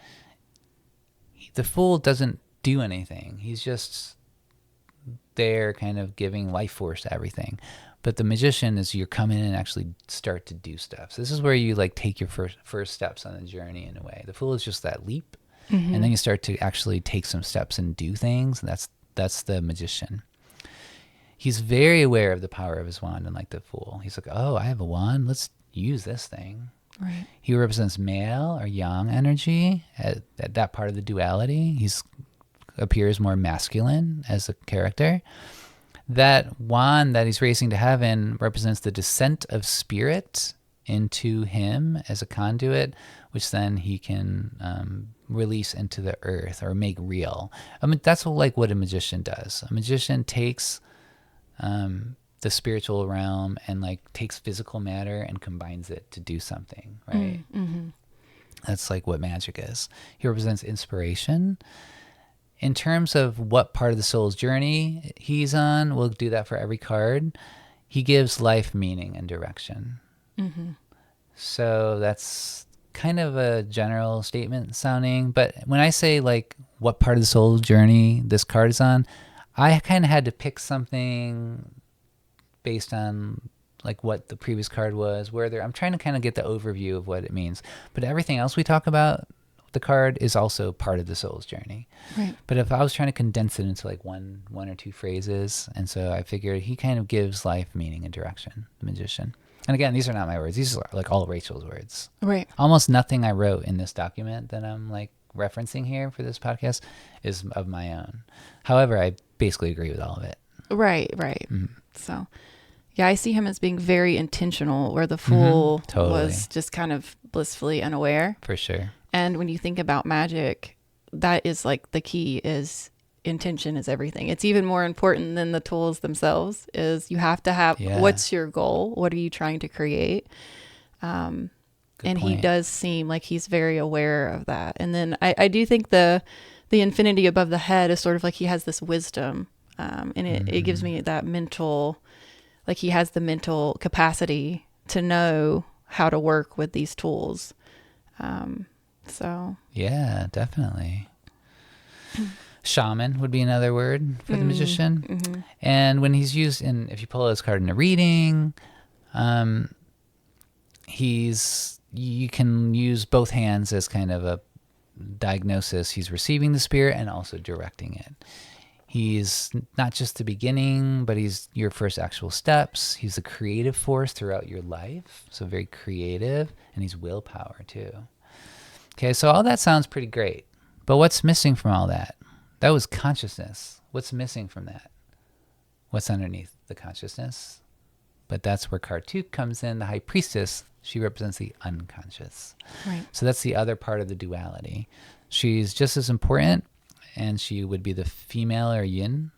S2: The Fool doesn't do anything. He's just there kind of giving life force to everything. But the Magician is you're coming in and actually start to do stuff. So this is where you like take your first steps on the journey in a way. The Fool is just that leap. And then you start to actually take some steps and do things. And that's the Magician. He's very aware of the power of his wand, unlike the Fool. He's like, oh, I have a wand. Let's use this thing.
S1: Right.
S2: He represents male or yang energy at that part of the duality. He's appears more masculine as a character. That wand that he's raising to heaven represents the descent of spirit into him as a conduit, which then he can release into the earth or make real. I mean, that's what a magician does. A magician takes the spiritual realm and like takes physical matter and combines it to do something, right?
S1: Mm-hmm.
S2: That's like what magic is. He represents inspiration. In terms of what part of the soul's journey he's on, we'll do that for every card. He gives life meaning and direction.
S1: Mm-hmm.
S2: So that's kind of a general statement sounding, but when I say like what part of the soul's journey this card is on, I kind of had to pick something based on like what the previous card was, I'm trying to kind of get the overview of what it means. But everything else we talk about, the card is also part of the soul's journey.
S1: Right.
S2: But if I was trying to condense it into like one or two phrases, and so I figured he kind of gives life meaning and direction, the magician. And again, these are not my words. These are like all Rachel's words.
S1: Right.
S2: Almost nothing I wrote in this document that I'm like referencing here for this podcast is of my own. However, I basically agree with all of it.
S1: Right. Mm-hmm. So, yeah, I see him as being very intentional, where the
S2: Mm-hmm.
S1: fool
S2: Totally.
S1: was just kind of blissfully unaware.
S2: For sure.
S1: And when you think about magic, that is like the key is intention is everything. It's even more important than the tools themselves. Is you have to have what's your goal? What are you trying to create? And
S2: point.
S1: He does seem like he's very aware of that. And then I do think the infinity above the head is sort of like he has this wisdom, and it gives me that mental, like he has the mental capacity to know how to work with these tools. So
S2: yeah, definitely. Shaman would be another word for the magician.
S1: Mm-hmm.
S2: And when he's used if you pull his card in a reading, you can use both hands as kind of a diagnosis. He's receiving the spirit and also directing it. He's not just the beginning, but he's your first actual steps. He's a creative force throughout your life, so very creative, and he's willpower too. Okay, so all that sounds pretty great, but what's missing from all that? That was consciousness. What's missing from that? What's underneath the consciousness? But that's where card 2 comes in, the high priestess. She represents the unconscious.
S1: Right.
S2: So that's the other part of the duality. She's just as important, and she would be the female or yin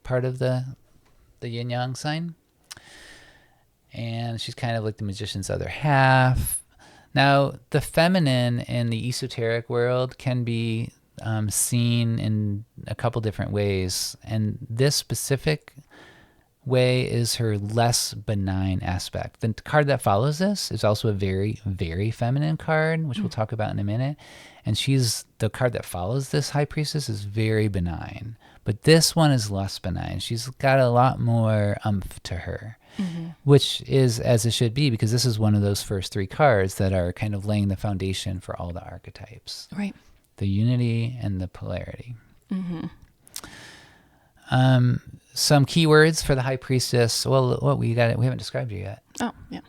S2: part of the yin-yang sign. And she's kind of like the magician's other half. Now, the feminine in the esoteric world can be seen in a couple different ways. And this specific way is her less benign aspect. The card that follows this is also a very, very feminine card, which we'll talk about in a minute. And the card that follows this high priestess is very benign. But this one is less benign. She's got a lot more oomph to her, which is as it should be, because this is one of those first 3 cards that are kind of laying the foundation for all the archetypes.
S1: Right.
S2: The unity and the polarity.
S1: Mm-hmm.
S2: Some keywords for the high priestess. Well, what we haven't described her yet.
S1: Oh, yeah.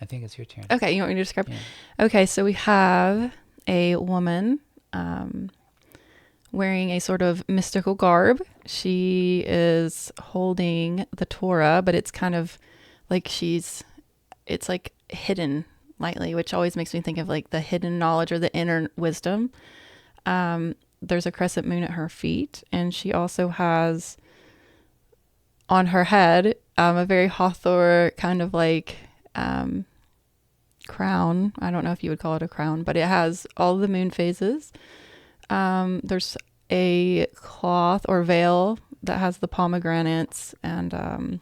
S2: I think it's your turn.
S1: Okay, you want me to describe?
S2: Yeah.
S1: Okay, so we have a woman wearing a sort of mystical garb. She is holding the Torah, but it's kind of like it's like hidden lightly, which always makes me think of like the hidden knowledge or the inner wisdom. There's a crescent moon at her feet, and she also has on her head a very Hathor kind of like crown. I don't know if you would call it a crown, but it has all the moon phases. There's a cloth or veil that has the pomegranates and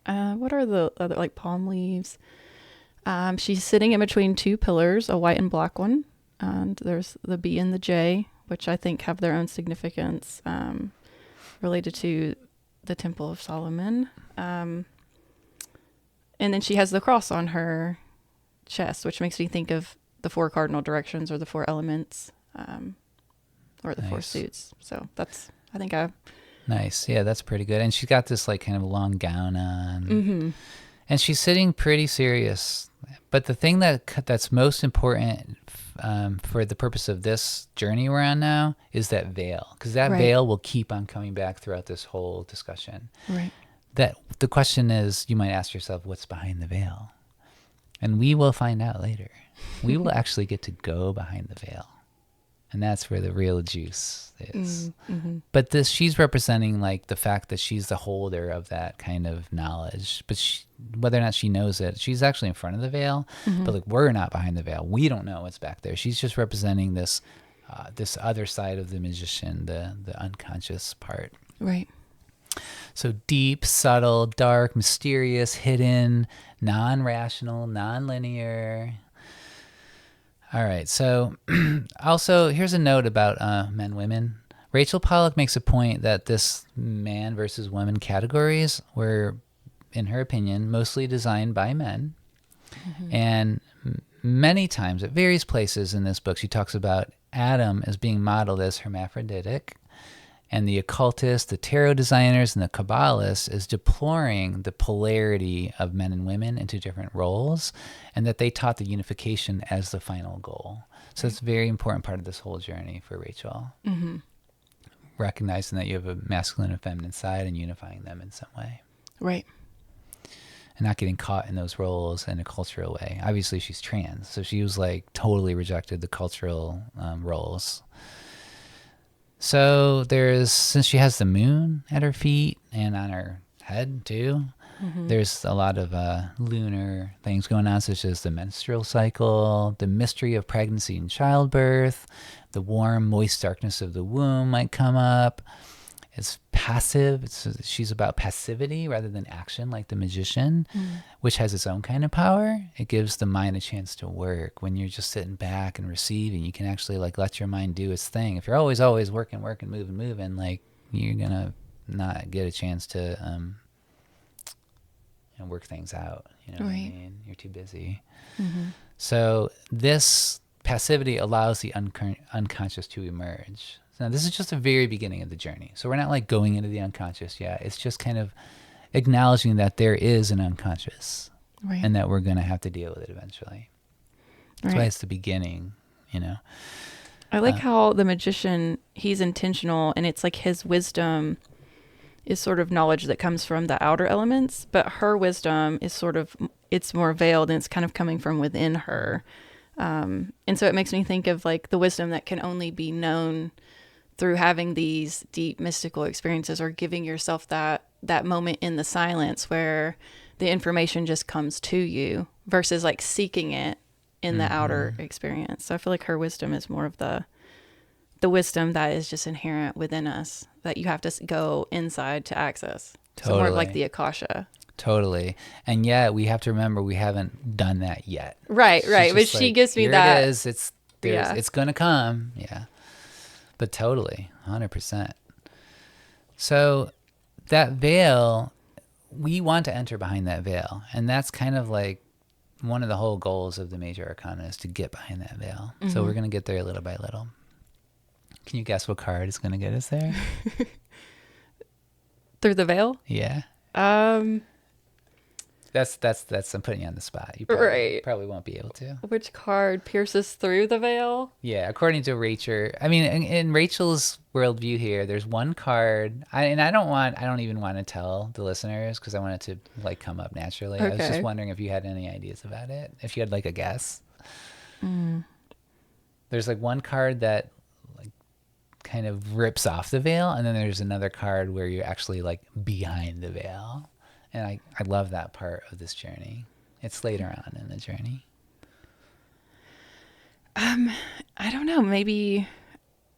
S1: what are the other, like palm leaves. She's sitting in between 2 pillars, a white and black one, and there's the B and the J, which I think have their own significance related to the Temple of Solomon. And then she has the cross on her chest, which makes me think of the 4 cardinal directions or the 4 elements, or the 4 suits. So I think
S2: Nice. Yeah, that's pretty good. And she's got this like kind of long gown on. And she's sitting pretty serious. But the thing that's most important for the purpose of this journey we're on now is that veil. Because that veil will keep on coming back throughout this whole discussion.
S1: Right.
S2: That the question is, you might ask yourself, what's behind the veil? And we will find out later. We will actually get to go behind the veil And that's where the real juice is.
S1: Mm-hmm.
S2: But she's representing like the fact that she's the holder of that kind of knowledge. But whether or not she knows it, she's actually in front of the veil.
S1: Mm-hmm.
S2: But like we're not behind the veil. We don't know what's back there. She's just representing this other side of the magician, the unconscious part.
S1: Right.
S2: So deep, subtle, dark, mysterious, hidden, non-rational, non-linear. All right, so also here's a note about men, women. Rachel Pollack makes a point that this man versus woman categories were, in her opinion, mostly designed by men. Mm-hmm. And many times, at various places in this book, she talks about Adam as being modeled as hermaphroditic, and the occultists, the tarot designers, and the Kabbalists is deploring the polarity of men and women into different roles, and that they taught the unification as the final goal. So it's a very important part of this whole journey for Rachel.
S1: Mm-hmm.
S2: Recognizing that you have a masculine and feminine side and unifying them in some way.
S1: Right.
S2: And not getting caught in those roles in a cultural way. Obviously, she's trans, so she was like totally rejected the cultural roles. So since she has the moon at her feet and on her head too, mm-hmm. there's a lot of lunar things going on, such as the menstrual cycle, the mystery of pregnancy and childbirth, the warm, moist darkness of the womb might come up. It's passive. She's about passivity rather than action, like the magician, which has its own kind of power. It gives the mind a chance to work. When you're just sitting back and receiving, you can actually like let your mind do its thing. If you're always working, moving, like you're gonna not get a chance to work things out. You know what I mean? You're too busy. Mm-hmm. So this passivity allows the unconscious to emerge. Now, this is just the very beginning of the journey. So we're not like going into the unconscious yet. It's just kind of acknowledging that there is an unconscious, and that we're going to have to deal with it eventually. That's why it's the beginning, you know.
S1: I like how the magician, he's intentional, and it's like his wisdom is sort of knowledge that comes from the outer elements, but her wisdom is sort of, it's more veiled, and it's kind of coming from within her. And so it makes me think of like the wisdom that can only be known through having these deep mystical experiences, or giving yourself that moment in the silence where the information just comes to you, versus like seeking it in the outer experience. So I feel like her wisdom is more of the wisdom that is just inherent within us, that you have to go inside to access.
S2: Totally.
S1: So more of like the Akasha.
S2: Totally. And yet we have to remember we haven't done that yet.
S1: Right. But she
S2: like,
S1: gives me
S2: here
S1: that.
S2: It is. It's going to come. Yeah. But totally, 100%. So that veil, we want to enter behind that veil. And that's kind of like one of the whole goals of the Major Arcana, is to get behind that veil. Mm-hmm. So we're going to get there little by little. Can you guess what card is going to get us there?
S1: Through the veil?
S2: Yeah. That's I'm putting you on the spot. You probably won't be able to.
S1: Which card pierces through the veil?
S2: Yeah, according to Rachel. I mean, in Rachel's worldview here, there's one card. I don't even want to tell the listeners, because I want it to like come up naturally. Okay. I was just wondering if you had any ideas about it. If you had like a guess. There's like one card that like kind of rips off the veil, and then there's another card where you're actually like behind the veil. And I love that part of this journey. It's later on in the journey.
S1: I don't know. Maybe,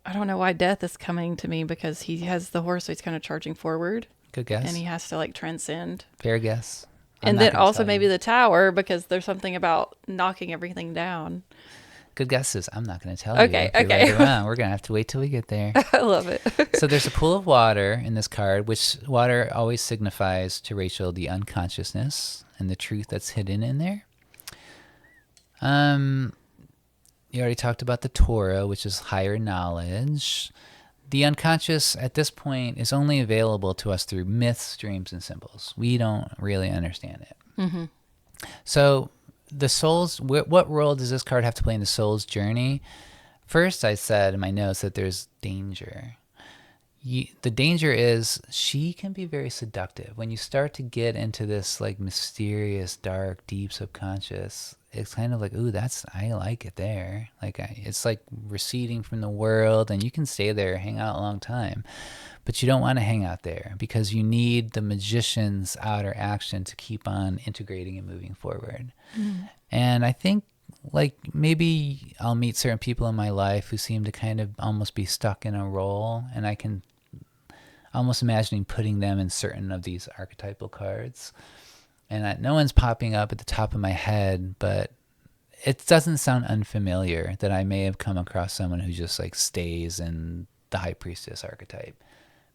S1: I don't know why death is coming to me, because he has the horse, so he's kind of charging forward.
S2: Good guess.
S1: And he has to like transcend.
S2: Fair guess.
S1: And then also maybe the tower, because there's something about knocking everything down.
S2: Good guesses. I'm not going to tell you.
S1: Okay.
S2: Right around. We're going to have to wait till we get there.
S1: I love it.
S2: So there's a pool of water in this card, which water always signifies to Rachel the unconsciousness and the truth that's hidden in there. You already talked about the Torah, which is higher knowledge. The unconscious at this point is only available to us through myths, dreams, and symbols. We don't really understand it. Mm-hmm. So the soul's, what role does this card have to play in the soul's journey? First, I said in my notes that there's danger. the danger is she can be very seductive. When you start to get into this like mysterious, dark, deep subconscious, it's kind of like, ooh, I like it there. Like it's like receding from the world, and you can stay there, hang out a long time, but you don't want to hang out there because you need the magician's outer action to keep on integrating and moving forward. And I think like maybe I'll meet certain people in my life who seem to kind of almost be stuck in a role, and I can almost imagining putting them in certain of these archetypal cards. And no one's popping up at the top of my head, but it doesn't sound unfamiliar that I may have come across someone who just like stays in the high priestess archetype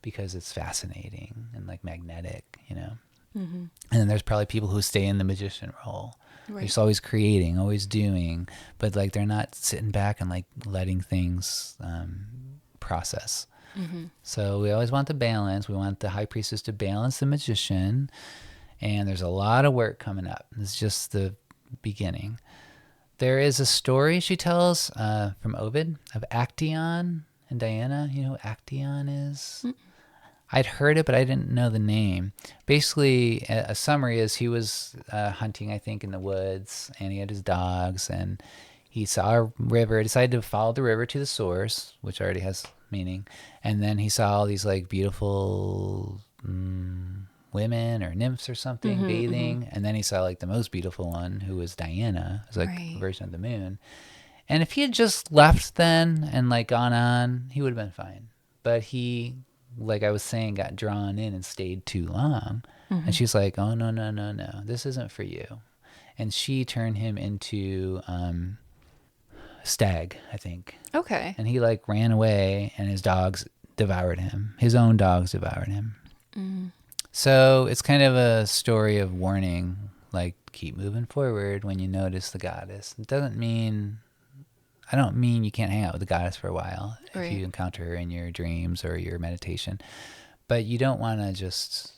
S2: because it's fascinating and like magnetic, you know. And then there's probably people who stay in the magician role. Right. They're just always creating, always doing, but like they're not sitting back and like letting things process. So we always want the balance. We want the high priestess to balance the magician, and there's a lot of work coming up. It's just the beginning. There is a story she tells from Ovid of Actaeon and Diana. You know who Actaeon is? I'd heard it, but I didn't know the name. Basically, a summary is he was hunting, I think, in the woods, and he had his dogs, and he saw a river, decided to follow the river to the source, which already has meaning, and then he saw all these like beautiful women or nymphs or something bathing, and then he saw like the most beautiful one, who was Diana. It was like a version of the moon. And if he had just left then and like gone on, he would have been fine. But he, like I was saying, got drawn in and stayed too long. And she's like, oh, no, this isn't for you. And she turned him into stag, I think.
S1: Okay.
S2: And he like ran away, and his dogs devoured him. His own dogs devoured him. So it's kind of a story of warning, like keep moving forward when you notice the goddess. It doesn't mean, I don't mean you can't hang out with the goddess for a while if you encounter her in your dreams or your meditation, but you don't want to just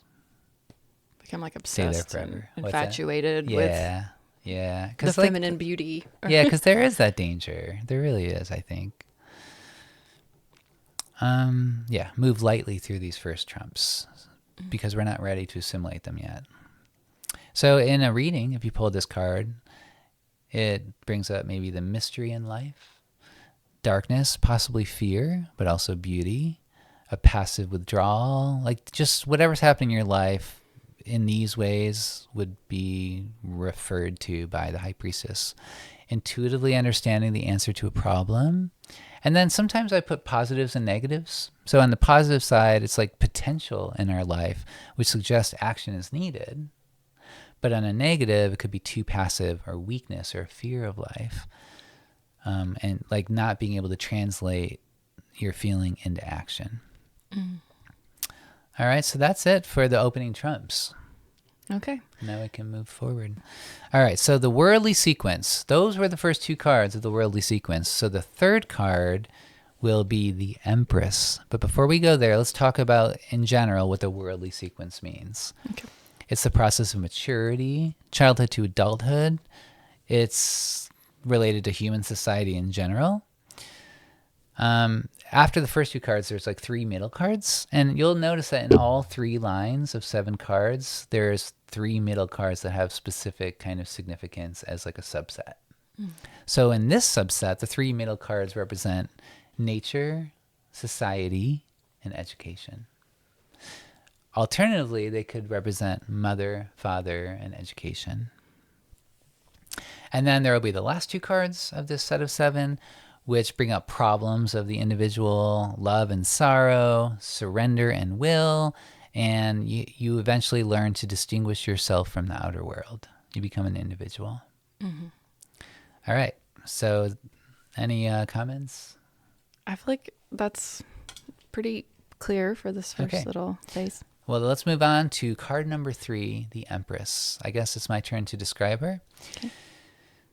S1: become like obsessed
S2: stay there forever.
S1: And infatuated with the feminine beauty.
S2: Yeah, because there is that danger. There really is, I think. Move lightly through these first trumps because we're not ready to assimilate them yet. So in a reading, if you pull this card, it brings up maybe the mystery in life, darkness, possibly fear, but also beauty, a passive withdrawal, like just whatever's happening in your life in these ways would be referred to by the high priestess. Intuitively understanding the answer to a problem. And then sometimes I put positives and negatives. So on the positive side, it's like potential in our life, which suggests action is needed. But on a negative, it could be too passive or weakness or fear of life. And like not being able to translate your feeling into action. All right, so that's it for the opening trumps.
S1: Okay.
S2: Now we can move forward. All right, so the worldly sequence. Those were the first two cards of the worldly sequence. So the third card will be the Empress. But before we go there, let's talk about, in general, what the worldly sequence means. Okay. It's the process of maturity, childhood to adulthood. It's related to human society in general. After the first two cards, there's like three middle cards. And you'll notice that in all three lines of 7 cards, there's 3 middle cards that have specific kind of significance as like a subset. So in this subset, the 3 middle cards represent nature, society, and education. Alternatively, they could represent mother, father, and education. And then there will be the last 2 cards of this set of 7, which bring up problems of the individual, love and sorrow, surrender and will, and you eventually learn to distinguish yourself from the outer world. You become an individual. All right. So any comments?
S1: I feel like that's pretty clear for this first little phase.
S2: Well, let's move on to card number 3, the Empress. I guess it's my turn to describe her. Okay.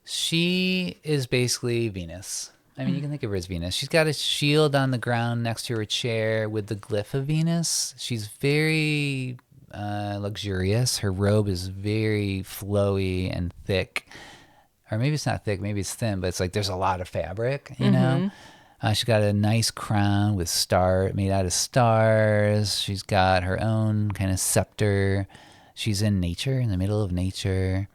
S2: She is basically Venus. I mean, you can think of her as Venus. She's got a shield on the ground next to her chair with the glyph of Venus. She's very luxurious. Her robe is very flowy and thick. Or maybe it's not thick, maybe it's thin, but it's like there's a lot of fabric, you know? She's got a nice crown with made out of stars. She's got her own kind of scepter. She's in nature, in the middle of nature.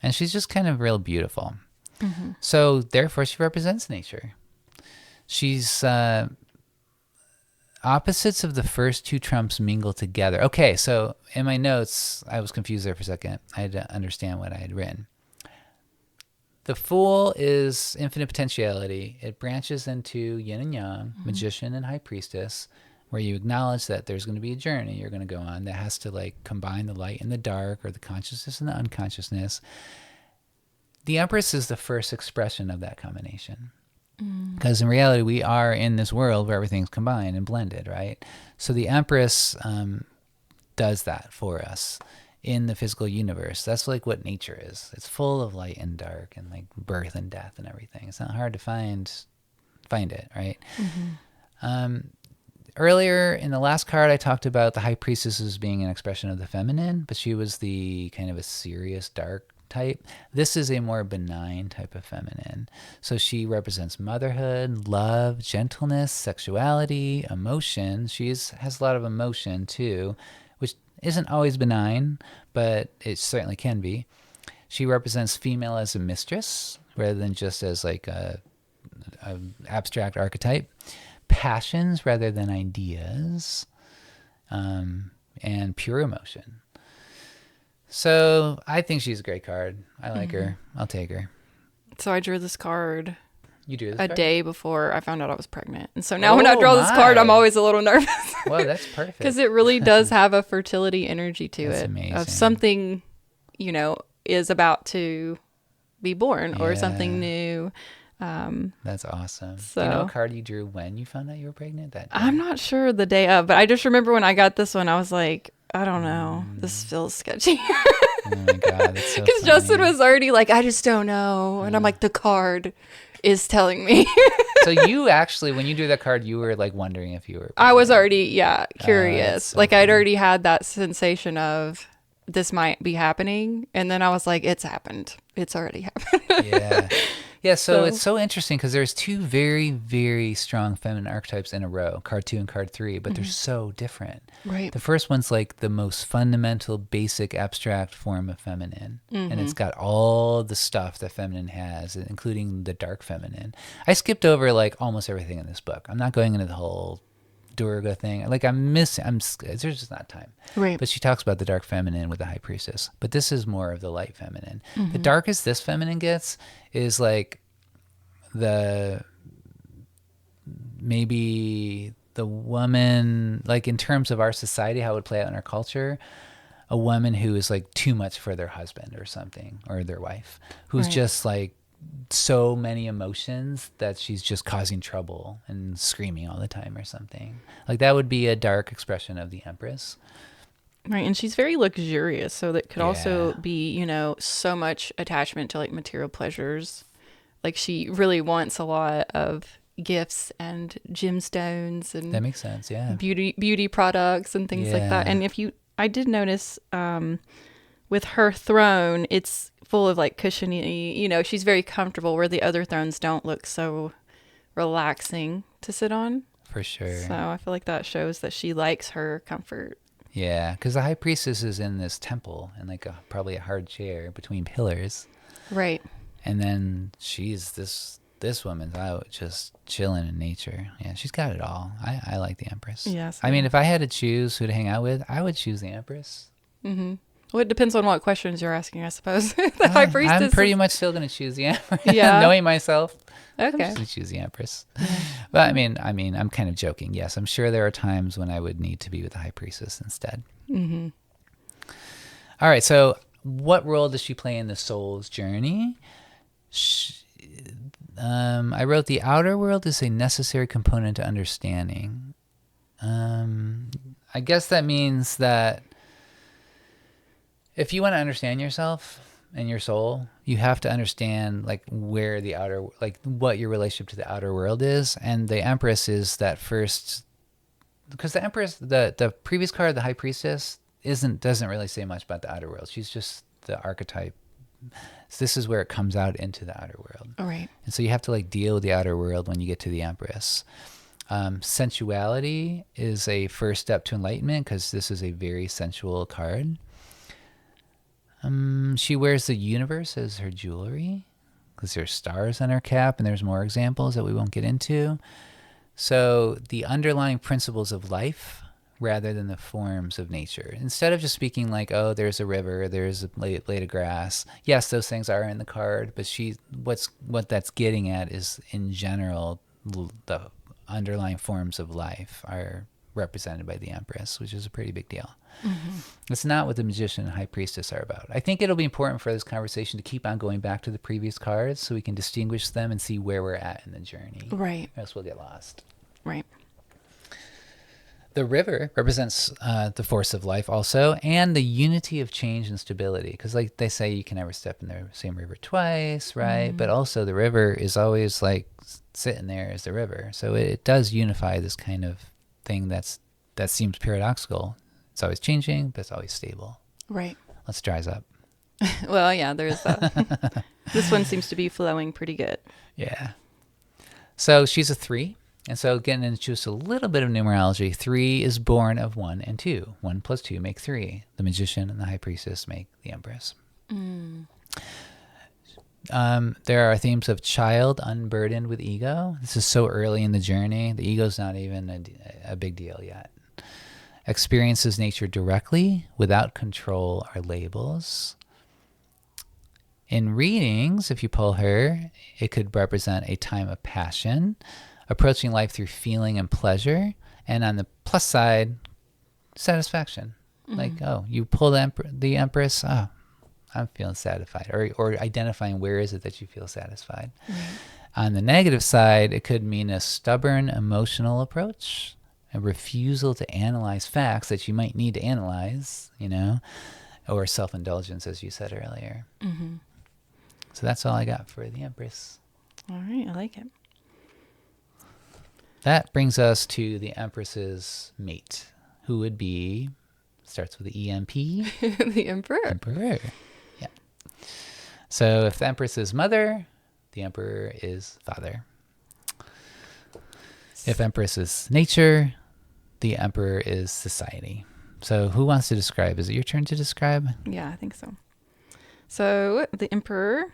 S2: And she's just kind of real beautiful.
S1: Mm-hmm.
S2: So therefore, she represents nature. She's opposites of the first two trumps mingle together. Okay, so in my notes, I was confused there for a second. I had to understand what I had written. The Fool is infinite potentiality. It branches into yin and yang, magician and high priestess, where you acknowledge that there's going to be a journey you're going to go on that has to like combine the light and the dark, or the consciousness and the unconsciousness. The Empress is the first expression of that combination. Because in reality, we are in this world where everything's combined and blended, right? So the Empress does that for us in the physical universe. That's like what nature is. It's full of light and dark and like birth and death and everything. It's not hard to find it, right? Earlier in the last card, I talked about the High Priestess as being an expression of the feminine, but she was the kind of a serious, dark type. This is a more benign type of feminine. So she represents motherhood, love, gentleness, sexuality, emotion. She has a lot of emotion too, which isn't always benign, but it certainly can be. She represents female as a mistress rather than just as like a abstract archetype. Passions rather than ideas, and pure emotion. So I think she's a great card. I like her. I'll take her.
S1: So I drew this card
S2: You do this
S1: a
S2: card?
S1: day before I found out I was pregnant. And so now when I draw this card, I'm always a little nervous.
S2: Well, that's perfect.
S1: Because it really does have a fertility energy to
S2: That's
S1: it.
S2: amazing.
S1: Of something, is about to be born or something new.
S2: That's awesome.
S1: So,
S2: do you know what card you drew when you found out you were pregnant? That day?
S1: I'm not sure the day of, but I just remember when I got this one, I was like, I don't know. This feels sketchy.
S2: Oh my God, that's so
S1: Because
S2: funny.
S1: Justin was already like, I just don't know. And I'm like, the card is telling me.
S2: So you actually, when you drew that card, you were like wondering if you were pregnant.
S1: I was already, curious.
S2: so
S1: like I'd
S2: funny.
S1: already had that sensation of this might be happening. And then I was like, it's happened. It's already happened.
S2: Yeah. Yeah, so it's so interesting because there's two very, very strong feminine archetypes in a row, card 2 and card 3, but they're so different.
S1: Right.
S2: The first one's like the most fundamental, basic, abstract form of feminine. And it's got all the stuff that feminine has, including the dark feminine. I skipped over like almost everything in this book. I'm not going into the whole Durga thing. Like there's just not time.
S1: Right.
S2: But she talks about the dark feminine with the high priestess. But this is more of the light feminine. The darkest this feminine gets is like maybe the woman, like in terms of our society, how it would play out in our culture, a woman who is like too much for their husband or something, or their wife, who's just like so many emotions that she's just causing trouble and screaming all the time or something. Like that would be a dark expression of the Empress.
S1: Right. And she's very luxurious. So that could also be, so much attachment to like material pleasures. Like she really wants a lot of gifts and gemstones and
S2: That makes sense. Yeah.
S1: beauty products and things like that. And I did notice with her throne, it's full of like cushiony, she's very comfortable, where the other thrones don't look so relaxing to sit on.
S2: For sure.
S1: So I feel like that shows that she likes her comfort.
S2: Yeah, because the high priestess is in this temple in like probably a hard chair between pillars.
S1: Right.
S2: And then she's this woman's out just chilling in nature. Yeah, she's got it all. I like the Empress.
S1: Yes.
S2: I mean, if I had to choose who to hang out with, I would choose the Empress.
S1: Mm-hmm. Well, it depends on what questions you're asking, I suppose. The high priestess.
S2: I'm pretty much still going to choose the Empress.
S1: Yeah.
S2: Knowing myself, I'm
S1: Okay.
S2: just going to choose the Empress. But I mean, I'm kind of joking. Yes, I'm sure there are times when I would need to be with the high priestess instead.
S1: Mm-hmm.
S2: All right, so what role does she play in the soul's journey? I wrote the outer world is a necessary component to understanding. I guess that means that if you want to understand yourself and your soul, you have to understand like where the outer, like what your relationship to the outer world is. And the Empress is that first, because the Empress, the previous card, the High Priestess, doesn't really say much about the outer world. She's just the archetype this is where it comes out into the outer world.
S1: All right.
S2: And so you have to like deal with the outer world when you get to the Empress. Sensuality is a first step to enlightenment because this is a very sensual card. She wears the universe as her jewelry because there's stars on her cap, and there's more examples that we won't get into. So the underlying principles of life rather than the forms of nature. Instead of just speaking like, oh, there's a river, there's a blade of grass. Yes, those things are in the card, but what that's getting at is in general the underlying forms of life are represented by the Empress, which is a pretty big deal. Mm-hmm. It's not what the Magician and High Priestess are about. I think it'll be important for this conversation to keep on going back to the previous cards so we can distinguish them and see where we're at in the journey.
S1: Right.
S2: Or else we'll get lost.
S1: Right.
S2: The river represents the force of life also, and the unity of change and stability. Because like they say, you can never step in the same river twice, right? But also the river is always like sitting there as the river. So it does unify this kind of thing that seems paradoxical. It's always changing, but it's always stable.
S1: Right.
S2: Let's dries up.
S1: Well, yeah, there is that. This one seems to be flowing pretty good.
S2: Yeah. So she's a 3. And so getting into just a little bit of numerology, 3 is born of 1 and 2. 1 plus 2 make 3. The Magician and the High Priestess make the Empress. There are themes of child unburdened with ego. This is so early in the journey. The ego's not even a big deal yet. Experiences nature directly without control or labels. In readings, if you pull her, it could represent a time of passion, approaching life through feeling and pleasure, and on the plus side, satisfaction. Like, oh, you pull the Empress, oh, I'm feeling satisfied. Or identifying where is it that you feel satisfied. On the negative side, it could mean a stubborn emotional approach, a refusal to analyze facts that you might need to analyze, or self-indulgence, as you said earlier. So that's all I got for the Empress.
S1: All right, I like it.
S2: That brings us to the Empress's mate, who would be, starts with the EMP.
S1: The Emperor.
S2: Emperor. Yeah. So if the Empress is mother, the Emperor is father. If Empress is nature, the Emperor is society. So who wants to describe? Is it your turn to describe?
S1: Yeah, I think so. So the Emperor,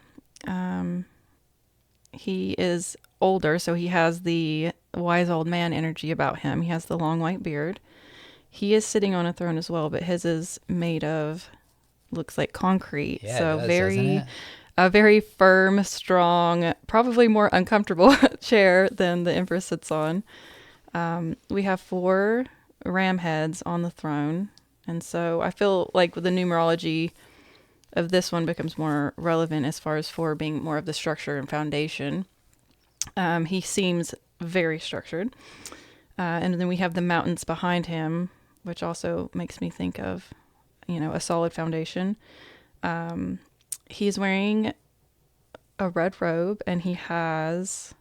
S1: he is older, so he has the wise old man energy about him. He has the long white beard. He is sitting on a throne as well, but his is made of, looks like concrete.
S2: Yeah,
S1: so
S2: it does, doesn't it?
S1: A very firm, strong, probably more uncomfortable chair than the Empress sits on. We have 4 ram heads on the throne. And so I feel like the numerology of this one becomes more relevant as far as 4 being more of the structure and foundation. He seems very structured. And then we have the mountains behind him, which also makes me think of, a solid foundation. He's wearing a red robe and he has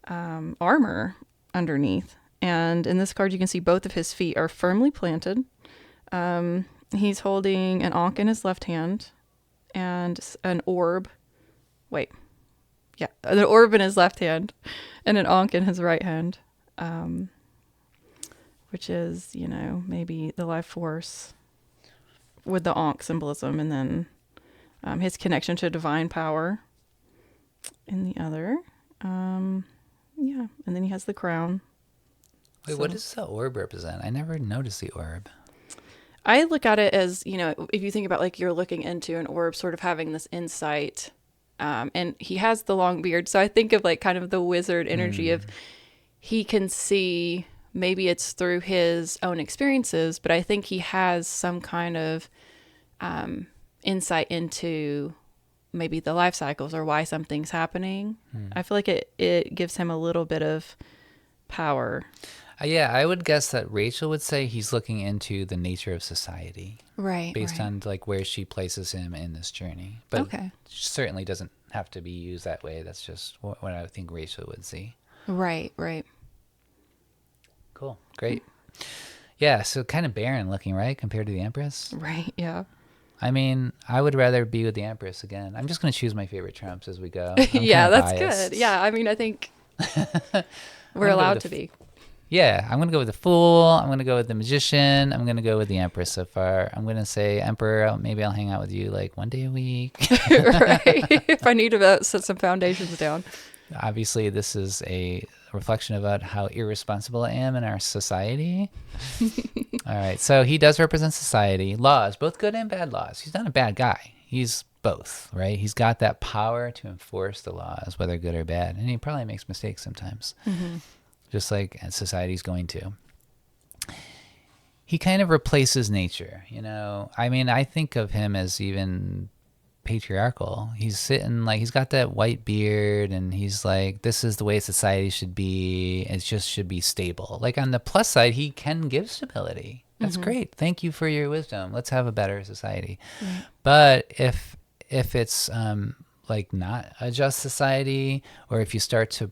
S1: armor underneath. And in this card, you can see both of his feet are firmly planted. He's holding an ankh in his left hand and an orb. An orb in his left hand and an ankh in his right hand, which is, maybe the life force with the ankh symbolism, and then his connection to divine power in the other. And then he has the crown.
S2: Wait, what does the orb represent? I never noticed the orb.
S1: I look at it as, if you think about like you're looking into an orb, sort of having this insight. And he has the long beard. So I think of like kind of the wizard energy of he can see, maybe it's through his own experiences, but I think he has some kind of insight into maybe the life cycles or why something's happening. I feel like it gives him a little bit of power.
S2: Yeah, I would guess that Rachel would say he's looking into the nature of society.
S1: Right.
S2: Based on like where she places him in this journey. But
S1: okay.
S2: Certainly doesn't have to be used that way. That's just what I think Rachel would see.
S1: Right.
S2: Cool. Great. Yeah, so kind of barren looking, right? Compared to the Empress?
S1: Right, yeah.
S2: I mean, I would rather be with the Empress again. I'm just going to choose my favorite Trumps as we go. I'm kind
S1: Yeah,
S2: of
S1: that's
S2: biased.
S1: good. Yeah, I mean, I think
S2: I'm
S1: we're
S2: gonna go with
S1: allowed
S2: the
S1: to be.
S2: Yeah, I'm going to go with the Fool. I'm going to go with the Magician. I'm going to go with the Empress so far. I'm going to say Emperor. Maybe I'll hang out with you like one day a week.
S1: Right. If I need to set some foundations down.
S2: Obviously, this is a reflection about how irresponsible I am in our society. All right, so he does represent society. Laws, both good and bad laws. He's not a bad guy. He's both, right? He's got that power to enforce the laws, whether good or bad. And he probably makes mistakes sometimes, just like society's going to. He kind of replaces nature, you know? I mean, I think of him as even patriarchal. He's sitting like he's got that white beard and he's like, this is the way society should be. It just should be stable. Like on the plus side, he can give stability. That's great. Thank you for your wisdom. Let's have a better society. But if it's like not a just society, or if you start to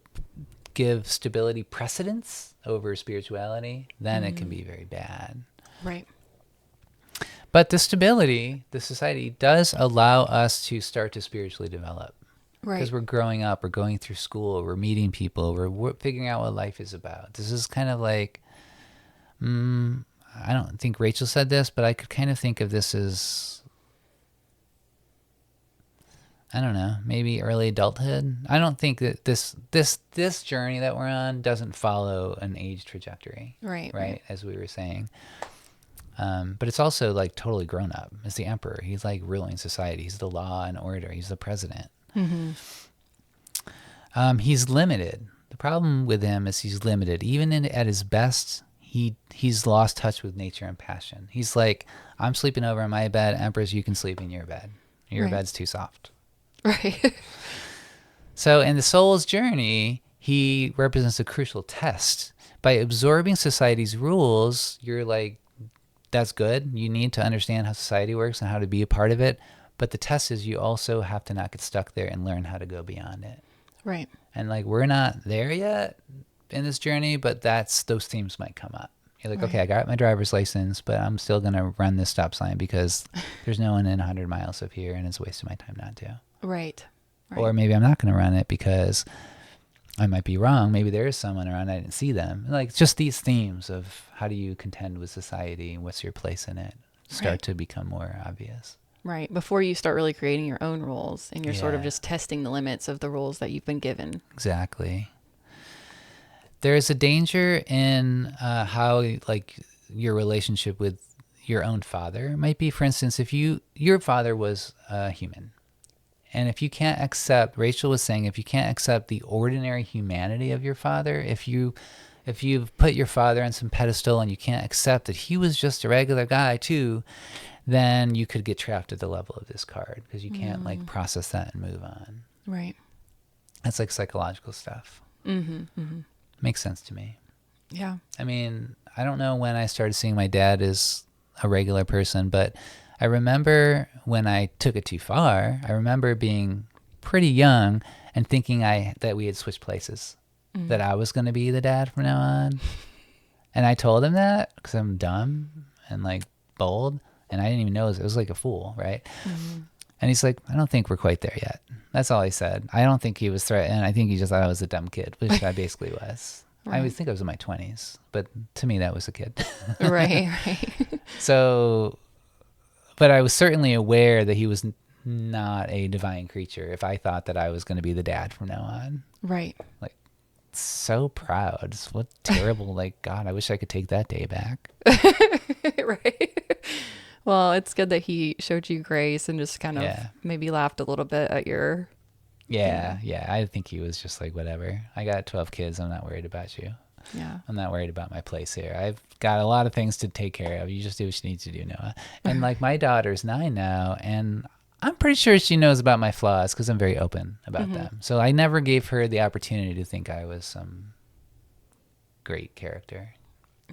S2: give stability precedence over spirituality, then it can be very bad.
S1: Right.
S2: But the stability, the society does allow us to start to spiritually develop.
S1: Right.
S2: Because we're growing up, we're going through school, we're meeting people, we're figuring out what life is about. This is kind of like, I don't think Rachel said this, but I could kind of think of this as, I don't know, maybe early adulthood. I don't think that this journey that we're on doesn't follow an age trajectory.
S1: Right.
S2: As we were saying. But it's also like totally grown up. It's the emperor. He's like ruling society. He's the law and order. He's the president. He's limited. The problem with him is he's limited. Even at his best, he's lost touch with nature and passion. He's like, I'm sleeping over in my bed. Empress, you can sleep in your bed. Your bed's too soft.
S1: Right.
S2: So in the soul's journey, he represents a crucial test. By absorbing society's rules, you're like, that's good. You need to understand how society works and how to be a part of it. But the test is you also have to not get stuck there and learn how to go beyond it.
S1: Right.
S2: And like, we're not there yet in this journey, but those themes might come up. You're like, okay, I got my driver's license, but I'm still going to run this stop sign because there's no one in 100 miles of here and it's a waste of my time not to.
S1: Right.
S2: Or maybe I'm not going to run it because I might be wrong. Maybe there is someone around. I didn't see them. Like just these themes of how do you contend with society and what's your place in it start to become more obvious.
S1: Right. Before you start really creating your own rules and you're sort of
S2: Yeah.
S1: just testing the limits of the rules that you've been given.
S2: Exactly. There is a danger in how like your relationship with your own father might be. For instance, if your father was a human, and if you can't accept, Rachel was saying, if you can't accept the ordinary humanity of your father, if you've put your father on some pedestal and you can't accept that he was just a regular guy too, then you could get trapped at the level of this card because you can't like process that and move on.
S1: Right.
S2: That's like psychological stuff. Makes sense to me.
S1: Yeah.
S2: I mean, I don't know when I started seeing my dad as a regular person, but I remember when I took it too far. I remember being pretty young and thinking that we had switched places, that I was going to be the dad from now on. And I told him that because I'm dumb and like bold, and I didn't even know it was like a fool, right? And he's like, I don't think we're quite there yet. That's all he said. I don't think he was threatened. I think he just thought I was a dumb kid, which I basically was. I would think I was in my 20s, but to me that was a kid.
S1: Right.
S2: So, but I was certainly aware that he was not a divine creature if I thought that I was going to be the dad from now on.
S1: Right.
S2: Like, so proud. What terrible, like, God, I wish I could take that day back.
S1: Right. Well, it's good that he showed you grace and just kind of maybe laughed a little bit at your...
S2: Yeah. I think he was just like, whatever. I got 12 kids. I'm not worried about you.
S1: Yeah.
S2: I'm not worried about my place here. I've got a lot of things to take care of. You just do what you need to do, Noah. And like my daughter's 9 now, and I'm pretty sure she knows about my flaws because I'm very open about them. So I never gave her the opportunity to think I was some great character.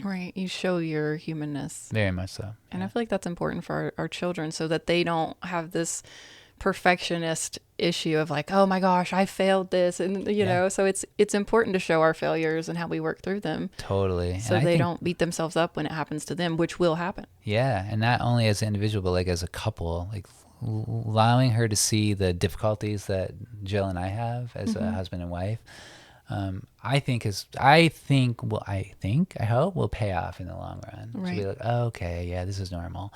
S1: Right. You show your humanness.
S2: Very much so.
S1: And I feel like that's important for our children so that they don't have this perfectionist issue of like, oh my gosh, I failed this. And, you know, so it's important to show our failures and how we work through them.
S2: Totally.
S1: So they don't beat themselves up when it happens to them, which will happen.
S2: Yeah. And not only as an individual, but like as a couple, like allowing her to see the difficulties that Jill and I have as a husband and wife. I hope will pay off in the long run.
S1: Right.
S2: To be like, oh, okay, yeah, this is normal.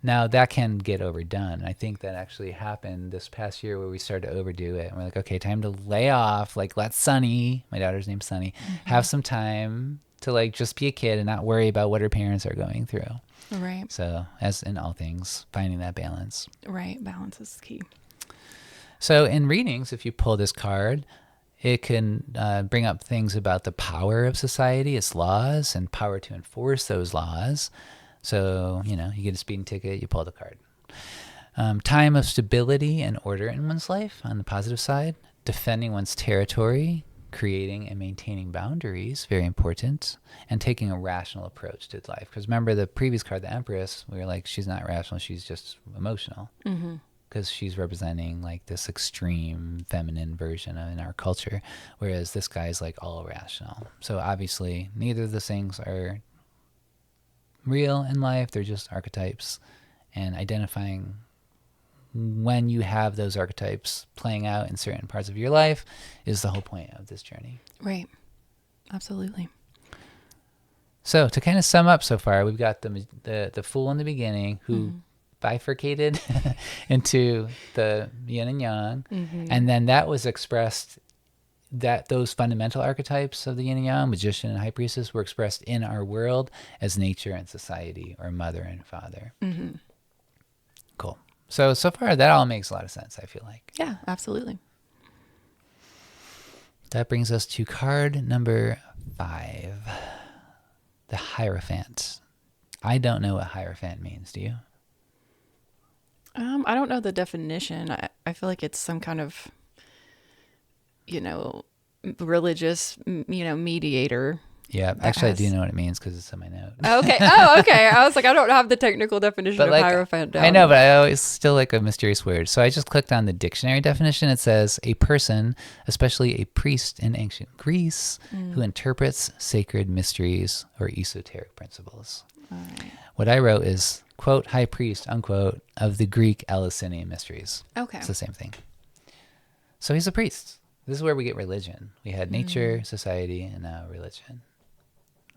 S2: Now that can get overdone. I think that actually happened this past year where we started to overdo it. And we're like, okay, time to lay off. Like, let Sunny, my daughter's name's Sunny, have some time to like just be a kid and not worry about what her parents are going through.
S1: Right.
S2: So as in all things, finding that balance.
S1: Right. Balance is key.
S2: So in readings, if you pull this card, it can bring up things about the power of society, its laws, and power to enforce those laws. So, you know, you get a speeding ticket, you pull the card. Time of stability and order in one's life on the positive side. Defending one's territory, creating and maintaining boundaries, very important. And taking a rational approach to life. Because remember the previous card, the Empress, we were like, she's not rational, she's just emotional. Because she's representing like this extreme feminine version in our culture. Whereas this guy's like all rational. So obviously neither of those things are real in life, they're just archetypes, and identifying when you have those archetypes playing out in certain parts of your life is the whole point of this journey.
S1: Right. Absolutely.
S2: So to kind of sum up so far, we've got the Fool in the beginning who bifurcated into the yin and yang, and then that was expressed, that those fundamental archetypes of the yin and yang, magician and high priestess, were expressed in our world as nature and society, or mother and father. Cool. So far that all makes a lot of sense, I feel like.
S1: Yeah, absolutely.
S2: That brings us to card number 5, the Hierophant. I don't know what Hierophant means. Do you?
S1: I don't know the definition. I feel like it's some kind of, you know, religious, you know, mediator.
S2: Yeah, actually I do know what it means because it's in my note.
S1: Okay. Oh, okay. I was like, I don't have the technical definition of Hierophant down.
S2: I know, but I always still like a mysterious word. So I just clicked on the dictionary definition. It says a person, especially a priest in ancient Greece, who interprets sacred mysteries or esoteric principles.
S1: All right.
S2: What I wrote is, quote, high priest, unquote, of the Greek Eleusinian mysteries.
S1: Okay.
S2: It's the same thing. So he's a priest. This is where we get religion. We had nature, society, and now religion.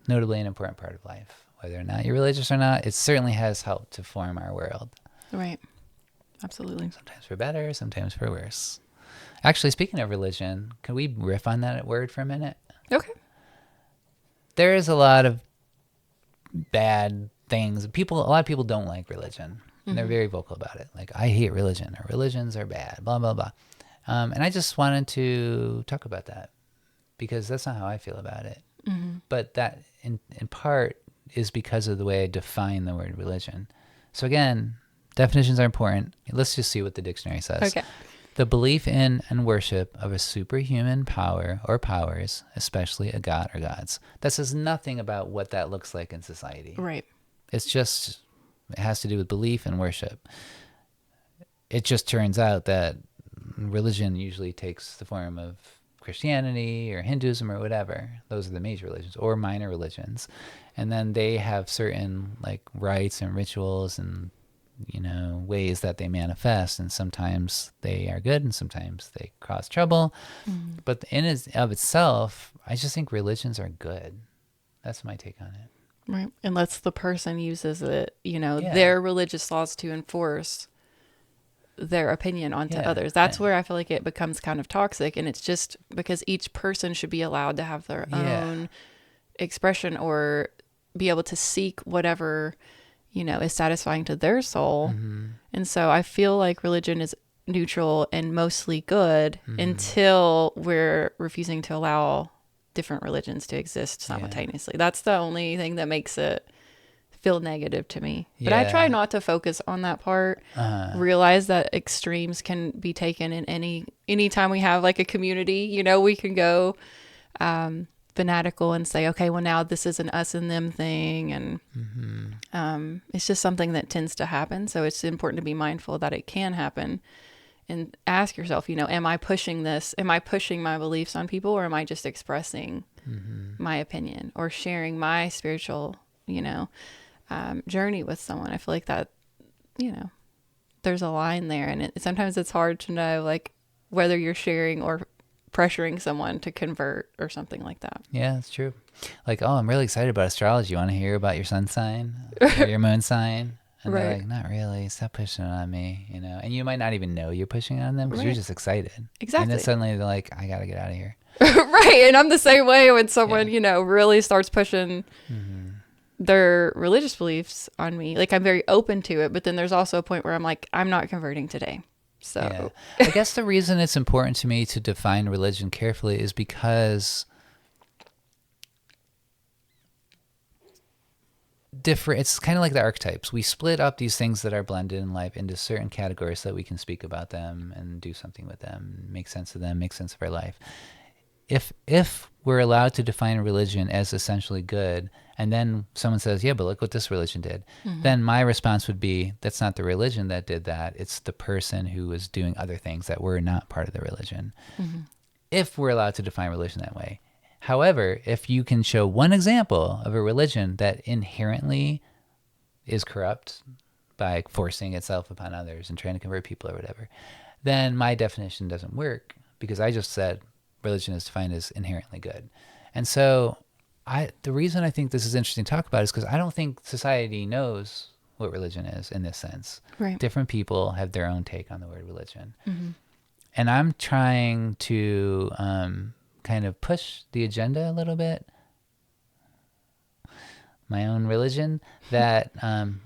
S2: Notably an important part of life. Whether or not you're religious or not, it certainly has helped to form our world.
S1: Right. Absolutely.
S2: Sometimes for better, sometimes for worse. Actually, speaking of religion, can we riff on that word for a minute?
S1: Okay.
S2: There is a lot of bad things. A lot of people don't like religion. And they're very vocal about it. Like, I hate religion, or religions are bad, blah, blah, blah. And I just wanted to talk about that because that's not how I feel about it. But that in part is because of the way I define the word religion. So again, definitions are important. Let's just see what the dictionary says.
S1: Okay.
S2: The belief in and worship of a superhuman power or powers, especially a god or gods. That says nothing about what that looks like in society.
S1: Right.
S2: It's just, it has to do with belief and worship. It just turns out that religion usually takes the form of Christianity or Hinduism or whatever. Those are the major religions, or minor religions. And then they have certain like rites and rituals and, you know, ways that they manifest. And sometimes they are good and sometimes they cause trouble. But in and of itself, I just think religions are good. That's my take on it.
S1: Right. Unless the person uses it, you know, their religious laws to enforce their opinion onto others. That's where I feel like it becomes kind of toxic, and it's just because each person should be allowed to have their own expression or be able to seek whatever, you know, is satisfying to their soul. And so I feel like religion is neutral and mostly good until we're refusing to allow different religions to exist simultaneously. That's the only thing that makes it feel negative to me. But I try not to focus on that part. Realize that extremes can be taken in any time we have like a community. You know, we can go fanatical and say, okay, well now this is an us and them thing, and it's just something that tends to happen. So it's important to be mindful that it can happen, and ask yourself, am I pushing this? Am I pushing my beliefs on people, or am I just expressing my opinion or sharing my spiritual, journey with someone? I feel like that, there's a line there, and sometimes it's hard to know, like, whether you're sharing or pressuring someone to convert or something like that.
S2: Yeah, that's true. Like, oh, I'm really excited about astrology. You want to hear about your sun sign or your moon sign? And they're like, not really. Stop pushing it on me, And you might not even know you're pushing it on them because you're just excited.
S1: Exactly.
S2: And then suddenly they're like, I got to get out of here.
S1: Right. And I'm the same way when someone, really starts pushing their religious beliefs on me. Like, I'm very open to it, but then there's also a point where I'm like, I'm not converting today. So
S2: I guess the reason it's important to me to define religion carefully is because it's kind of like the archetypes. We split up these things that are blended in life into certain categories so that we can speak about them and do something with them, make sense of them, make sense of our life. If we're allowed to define a religion as essentially good, and then someone says, yeah, but look what this religion did, then my response would be, that's not the religion that did that. It's the person who was doing other things that were not part of the religion. If we're allowed to define religion that way. However, if you can show one example of a religion that inherently is corrupt by forcing itself upon others and trying to convert people or whatever, then my definition doesn't work, because I just said religion is defined as inherently good. And so the reason I think this is interesting to talk about is because I don't think society knows what religion is in this sense.
S1: Right.
S2: Different people have their own take on the word religion. And I'm trying to kind of push the agenda a little bit, my own religion, that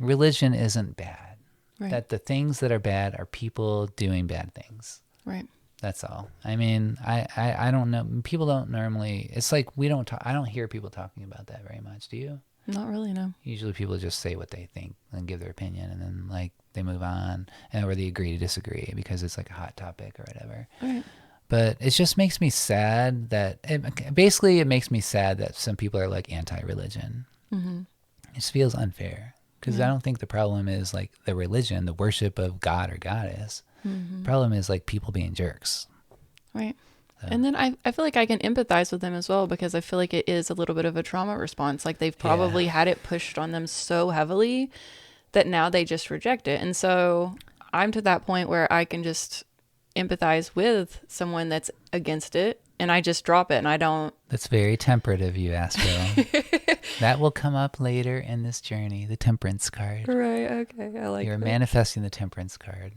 S2: religion isn't bad.
S1: Right.
S2: That the things that are bad are people doing bad things.
S1: Right.
S2: That's all. I mean, I don't know. People don't normally, it's like I don't hear people talking about that very much. Do you?
S1: Not really, no.
S2: Usually people just say what they think and give their opinion, and then like they move on, or they agree to disagree because it's like a hot topic or whatever.
S1: Right.
S2: But it just makes me sad that, it makes me sad that some people are like anti-religion. It just feels unfair, because I don't think the problem is like the religion, the worship of God or goddess. The problem is like people being jerks.
S1: Right. And then I feel like I can empathize with them as well, because I feel like it is a little bit of a trauma response. Like, they've probably had it pushed on them so heavily that now they just reject it. And so I'm to that point where I can just empathize with someone that's against it, and I just drop it, and I don't.
S2: That's very temperate of you, Astral. That will come up later in this journey, the temperance card.
S1: Right, okay, I like
S2: You're
S1: that.
S2: manifesting the temperance card.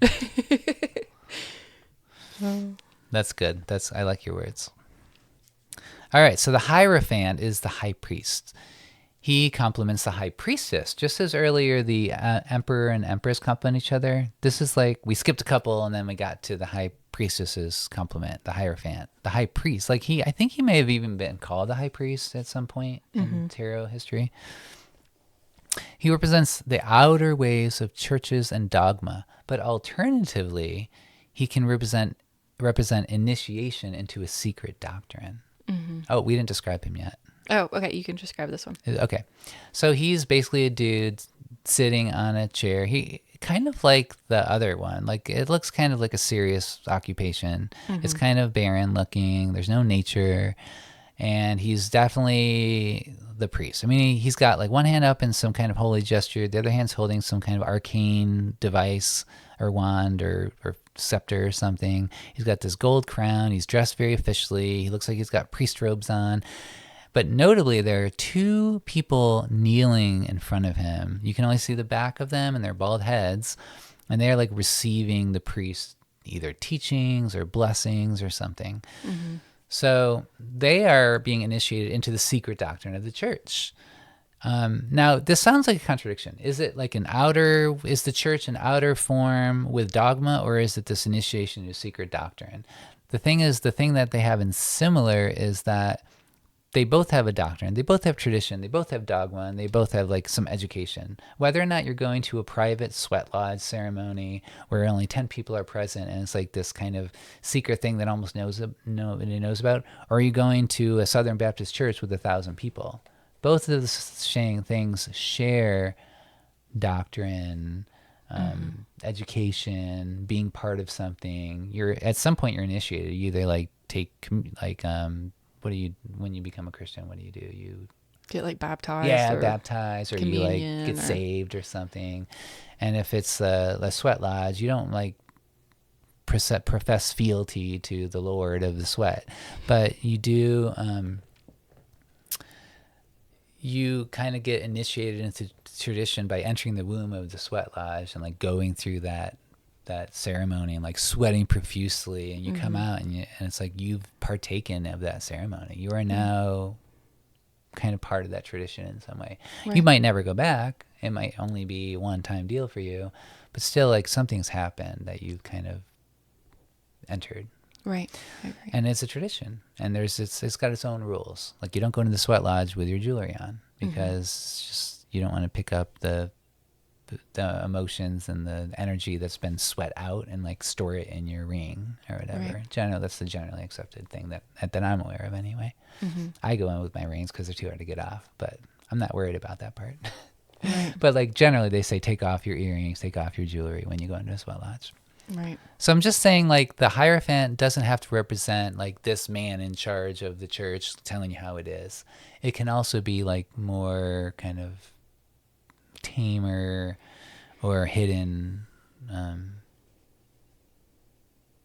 S2: That's good. I like your words. All right, so the Hierophant is the high priest. He complements the high priestess. Just as earlier the emperor and empress complement each other, this is like we skipped a couple and then we got to the high priestess's complement, the Hierophant, the high priest. Like I think he may have even been called the high priest at some point in tarot history. He represents the outer ways of churches and dogma, but alternatively, he can represent initiation into a secret doctrine. Oh, we didn't describe him yet.
S1: Oh, okay. You can describe this one.
S2: Okay. So he's basically a dude sitting on a chair. He kind of like the other one. Like, it looks kind of like a serious occupation. It's kind of barren looking. There's no nature. And he's definitely the priest. I mean, he's got like one hand up in some kind of holy gesture. The other hand's holding some kind of arcane device or wand or scepter or something. He's got this gold crown. He's dressed very officially. He looks like he's got priest robes on. But notably, there are two people kneeling in front of him. You can only see the back of them and their bald heads. And they're like receiving the priest's either teachings or blessings or something. So they are being initiated into the secret doctrine of the church. Now, this sounds like a contradiction. Is it like is the church an outer form with dogma, or is it this initiation into secret doctrine? The thing that they have in similar is that they both have a doctrine, they both have tradition, they both have dogma, and they both have like some education. Whether or not you're going to a private sweat lodge ceremony where only 10 people are present and it's like this kind of secret thing that almost nobody knows about, or are you going to a Southern Baptist church with 1,000 people? Both of those things share doctrine, education, being part of something. You're at some point you're initiated. You either like what do you when you become a Christian? What do? You
S1: get like baptized, or
S2: baptized, or you like get saved or something. And if it's a sweat lodge, you don't like profess fealty to the Lord of the sweat, but you do. You kind of get initiated into tradition by entering the womb of the sweat lodge and like going through that ceremony and like sweating profusely, and you come out and it's like you've partaken of that ceremony. You are now kind of part of that tradition in some way. Right. You might never go back. It might only be a one-time deal for you, but still like something's happened that you kind of entered.
S1: Right. I agree.
S2: And it's a tradition, and it's got its own rules. Like you don't go into the sweat lodge with your jewelry on because just you don't want to pick up the emotions and the energy that's been sweat out and like store it in your ring or whatever. Right. That's the generally accepted thing that I'm aware of anyway. I go in with my rings because they're too hard to get off, but I'm not worried about that part. Right. But like generally they say take off your earrings, take off your jewelry when you go into a sweat lodge.
S1: Right.
S2: So I'm just saying, like, the Hierophant doesn't have to represent like this man in charge of the church telling you how it is. It can also be like more kind of tamer or hidden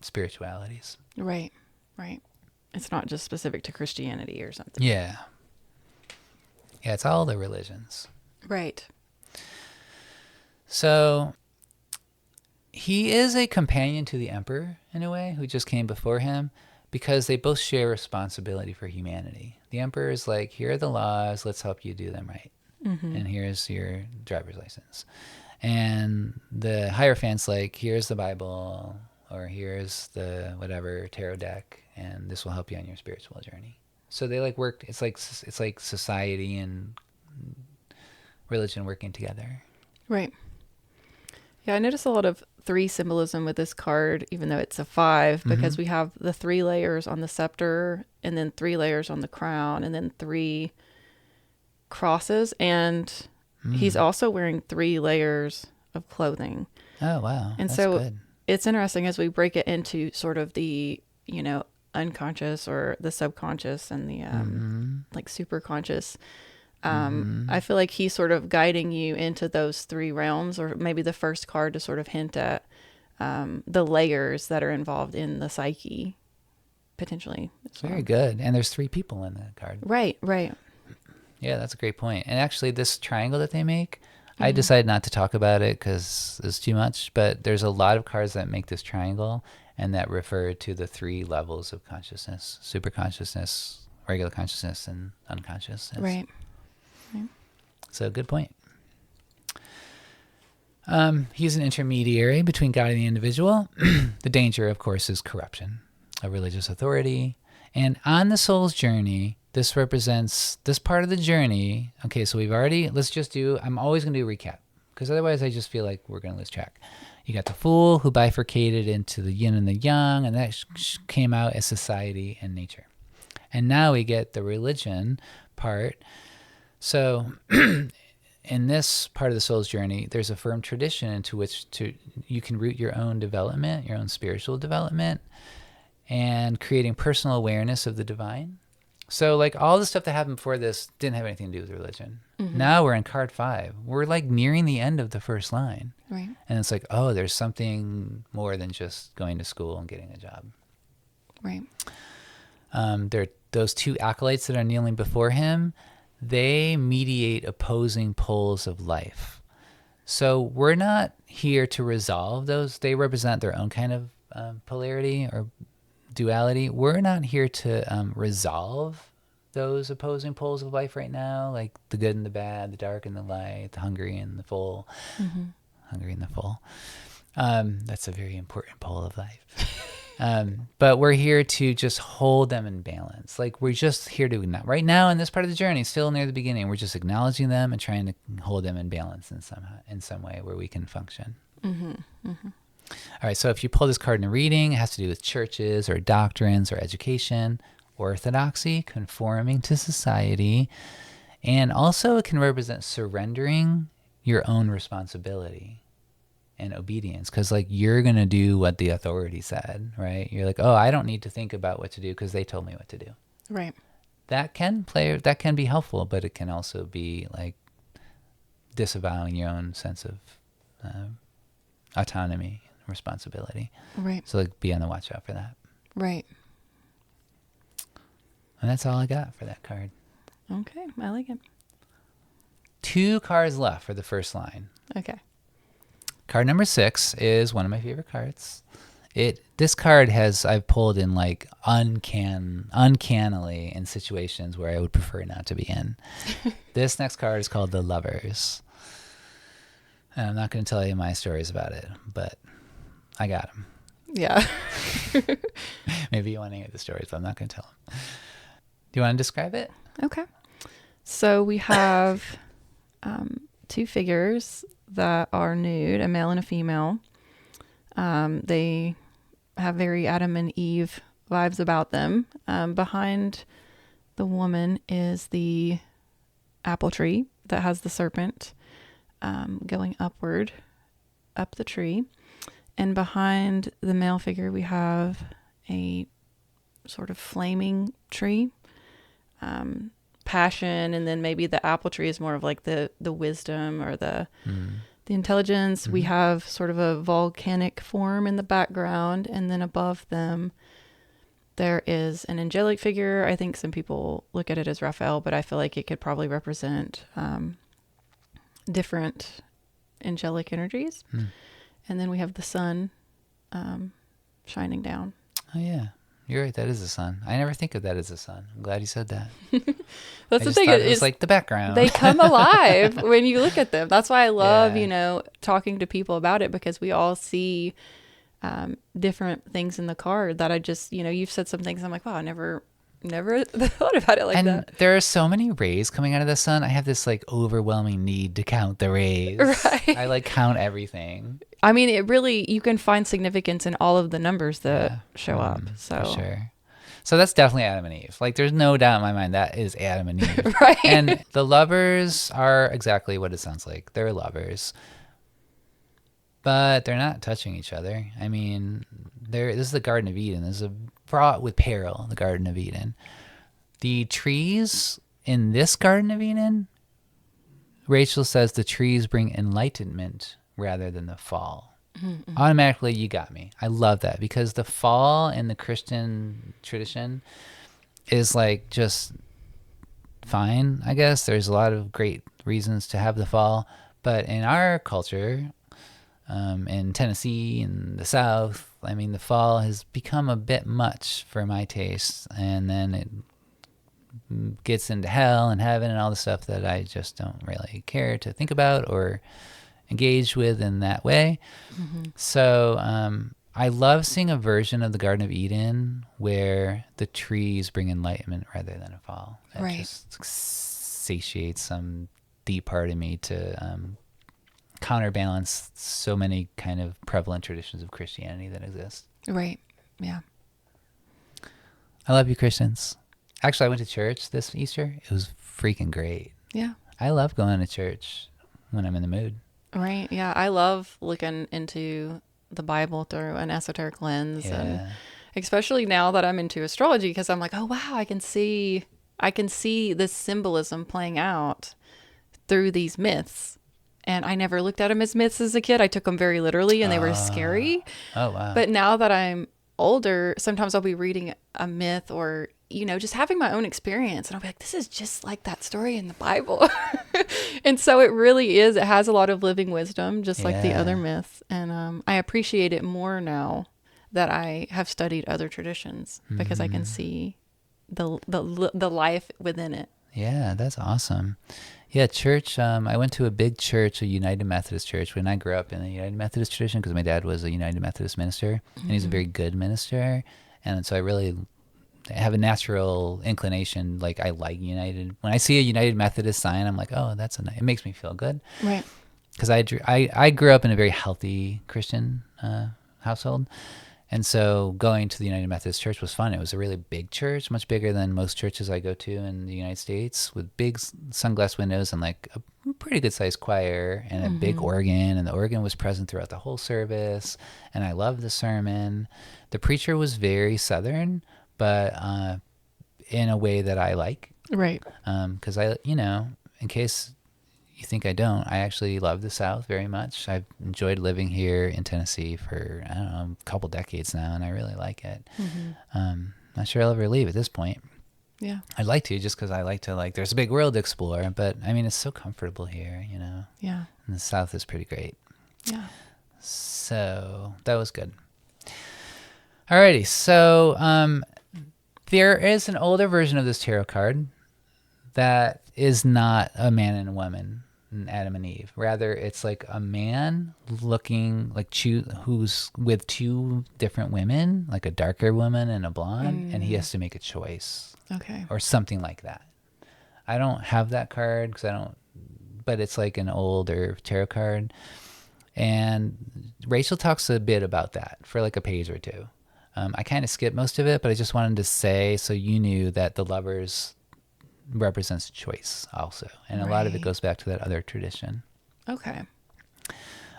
S2: spiritualities.
S1: Right. It's not just specific to Christianity or something.
S2: Yeah, it's all the religions.
S1: Right.
S2: So he is a companion to the emperor in a way, who just came before him, because they both share responsibility for humanity. The emperor is like, here are the laws, let's help you do them right. And here's your driver's license. And the Hierophant's like, here's the Bible, or here's the whatever tarot deck, and this will help you on your spiritual journey. So they like work. It's like society and religion working together.
S1: Right. Yeah, I noticed a lot of 3 symbolism with this card, even though it's a 5, because we have the 3 layers on the scepter, and then 3 layers on the crown, and then 3 crosses, and he's also wearing 3 layers of clothing.
S2: Oh, wow.
S1: And
S2: that's
S1: so
S2: good.
S1: It's interesting as we break it into sort of the, unconscious or the subconscious and the like super conscious. I feel like he's sort of guiding you into those 3 realms, or maybe the first card to sort of hint at the layers that are involved in the psyche, potentially.
S2: Very good. And there's 3 people in the card.
S1: Right.
S2: Yeah, that's a great point. And actually, this triangle that they make, I decided not to talk about it because it's too much, but there's a lot of cards that make this triangle and that refer to the 3 levels of consciousness: super consciousness, regular consciousness, and unconsciousness.
S1: Right.
S2: So good point. He's an intermediary between God and the individual. The danger, of course, is corruption of religious authority. And on the soul's journey, this represents this part of the journey. Okay, so I'm always going to do a recap, because otherwise I just feel like we're going to lose track. You got the Fool, who bifurcated into the yin and the yang, and that came out as society and nature. And now we get the religion part. So in this part of the soul's journey, there's a firm tradition into which you can root your own development, your own spiritual development, and creating personal awareness of the divine. So like all the stuff that happened before this didn't have anything to do with religion. Now we're in card 5. We're like nearing the end of the first line.
S1: Right.
S2: And it's like, oh, there's something more than just going to school and getting a job.
S1: Right.
S2: There are those 2 acolytes that are kneeling before him. They mediate opposing poles of life. So we're not here to resolve those. They represent their own kind of polarity or duality. We're not here to resolve those opposing poles of life right now, like the good and the bad, the dark and the light, the hungry and the full. Hungry and the full. That's a very important pole of life. But we're here to just hold them in balance. Like we're just here to, right now in this part of the journey, still near the beginning, we're just acknowledging them and trying to hold them in balance in some way where we can function. All right, so if you pull this card in a reading, it has to do with churches or doctrines or education, orthodoxy, conforming to society, and also it can represent surrendering your own responsibility. and obedience, because like you're going to do what the authority said, right? You're like, oh, I don't need to think about what to do because they told me what to do.
S1: Right.
S2: That can be helpful, but it can also be like disavowing your own sense of autonomy and responsibility.
S1: Right.
S2: So like be on the watch out for that.
S1: Right.
S2: And that's all I got for that card.
S1: Okay. I like it.
S2: 2 cards left for the first line.
S1: Okay.
S2: Card number 6 is one of my favorite cards. This card I've pulled in like uncannily in situations where I would prefer not to be in. This next card is called the Lovers. And I'm not going to tell you my stories about it, but I got them.
S1: Yeah.
S2: Maybe you want to hear the stories, but I'm not going to tell them. Do you want to describe it?
S1: Okay. So we have 2 figures that are nude, a male and a female. They have very Adam and Eve vibes about them. Behind the woman is the apple tree that has the serpent going upward up the tree. And behind the male figure, we have a sort of flaming tree, passion, and then maybe the apple tree is more of like the wisdom or the intelligence. Mm-hmm. We have sort of a volcanic form in the background, and then above them there is an angelic figure. I think some people look at it as Raphael, but I feel like it could probably represent different angelic energies. And then we have the sun shining down.
S2: Oh yeah, you're right. That is the sun. I never think of that as the sun. I'm glad you said that.
S1: That's the thing.
S2: It's like the background.
S1: They come alive when you look at them. That's why I love, talking to people about it, because we all see different things in the card that I just, you've said some things. I'm like, wow, I never thought about it like that.
S2: And there are so many rays coming out of the sun. I have this like overwhelming need to count the rays.
S1: Right.
S2: I like count everything.
S1: I mean, it really, you can find significance in all of the numbers that show up. So
S2: for sure. So that's definitely Adam and Eve. Like there's no doubt in my mind that is Adam and Eve.
S1: Right.
S2: And the lovers are exactly what it sounds like. They're lovers. But they're not touching each other. I mean, this is the Garden of Eden. This is fraught with peril, the Garden of Eden. The trees in this Garden of Eden, Rachel says the trees bring enlightenment rather than the fall. Mm-hmm. Automatically, you got me. I love that, because the fall in the Christian tradition is like just fine, I guess. There's a lot of great reasons to have the fall. But in our culture, in Tennessee and the South, I mean, the fall has become a bit much for my taste, and then it gets into hell and heaven and all the stuff that I just don't really care to think about or engage with in that way. Mm-hmm. So I love seeing a version of the Garden of Eden where the trees bring enlightenment rather than a fall. That
S1: right.
S2: just satiates some deep part of me to counterbalance so many kind of prevalent traditions of Christianity that exist.
S1: Right. Yeah.
S2: I love you, Christians. Actually, I went to church this Easter. It was freaking great.
S1: Yeah.
S2: I love going to church when I'm in the mood.
S1: Right. Yeah. I love looking into the Bible through an esoteric lens. Yeah. And especially now that I'm into astrology, because I'm like, oh, wow, I can see this symbolism playing out through these myths. And I never looked at them as myths as a kid. I took them very literally, and they were scary.
S2: Oh, wow.
S1: But now that I'm older, sometimes I'll be reading a myth or, just having my own experience. And I'll be like, this is just like that story in the Bible. And so it really is. It has a lot of living wisdom, just like the other myths. And I appreciate it more now that I have studied other traditions, because I can see the life within it. Yeah,
S2: that's awesome. Yeah, church. I went to a big church, a United Methodist church, when I grew up in the United Methodist tradition, because my dad was a United Methodist minister, and he's a very good minister. And so I really have a natural inclination, like I like United. When I see a United Methodist sign, I'm like, oh, it makes me feel good.
S1: Right.
S2: Because I grew up in a very healthy Christian household. And so going to the United Methodist Church was fun. It was a really big church, much bigger than most churches I go to in the United States, with big sunglass windows and like a pretty good sized choir and a big organ. And the organ was present throughout the whole service. And I loved the sermon. The preacher was very Southern, but in a way that I like.
S1: Right.
S2: Because in case you think I don't, I actually love the South very much. I've enjoyed living here in Tennessee for, I don't know, a couple decades now, and I really like it. Not sure I'll ever leave at this point.
S1: Yeah.
S2: I'd like to, just because I like to, there's a big world to explore, but I mean, it's so comfortable here,
S1: Yeah.
S2: And the South is pretty great.
S1: Yeah.
S2: So that was good. Alrighty, so there is an older version of this tarot card that is not a man and a woman, Adam and Eve. Rather, it's like a man looking who's with two different women, like a darker woman and a blonde, and he has to make a choice.
S1: Okay.
S2: Or something like that. I don't have that card but it's like an older tarot card. And Rachel talks a bit about that for like a page or two. I kind of skipped most of it, but I just wanted to say so you knew that the Lovers represents choice also. And a lot of it goes back to that other tradition.
S1: Okay.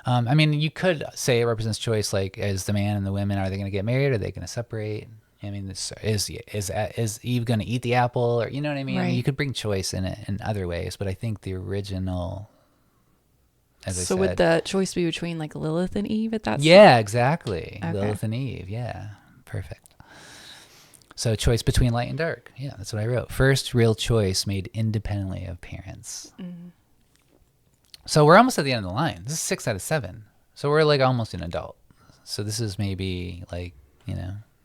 S2: I mean, you could say it represents choice, like as the man and the women, are they going to get married? Are they going to separate? I mean, is Eve going to eat the apple? Or, you know what I mean?
S1: Right.
S2: You could bring choice in it in other ways, but I think the original, as I said.
S1: So would the choice be between like Lilith and Eve at that
S2: Yeah, exactly.
S1: Okay.
S2: Lilith and Eve. Yeah, perfect. So choice between light and dark. Yeah, that's what I wrote. First real choice made independently of parents. So we're almost at the end of the line. This is 6 out of 7. So we're like almost an adult. So this is maybe like,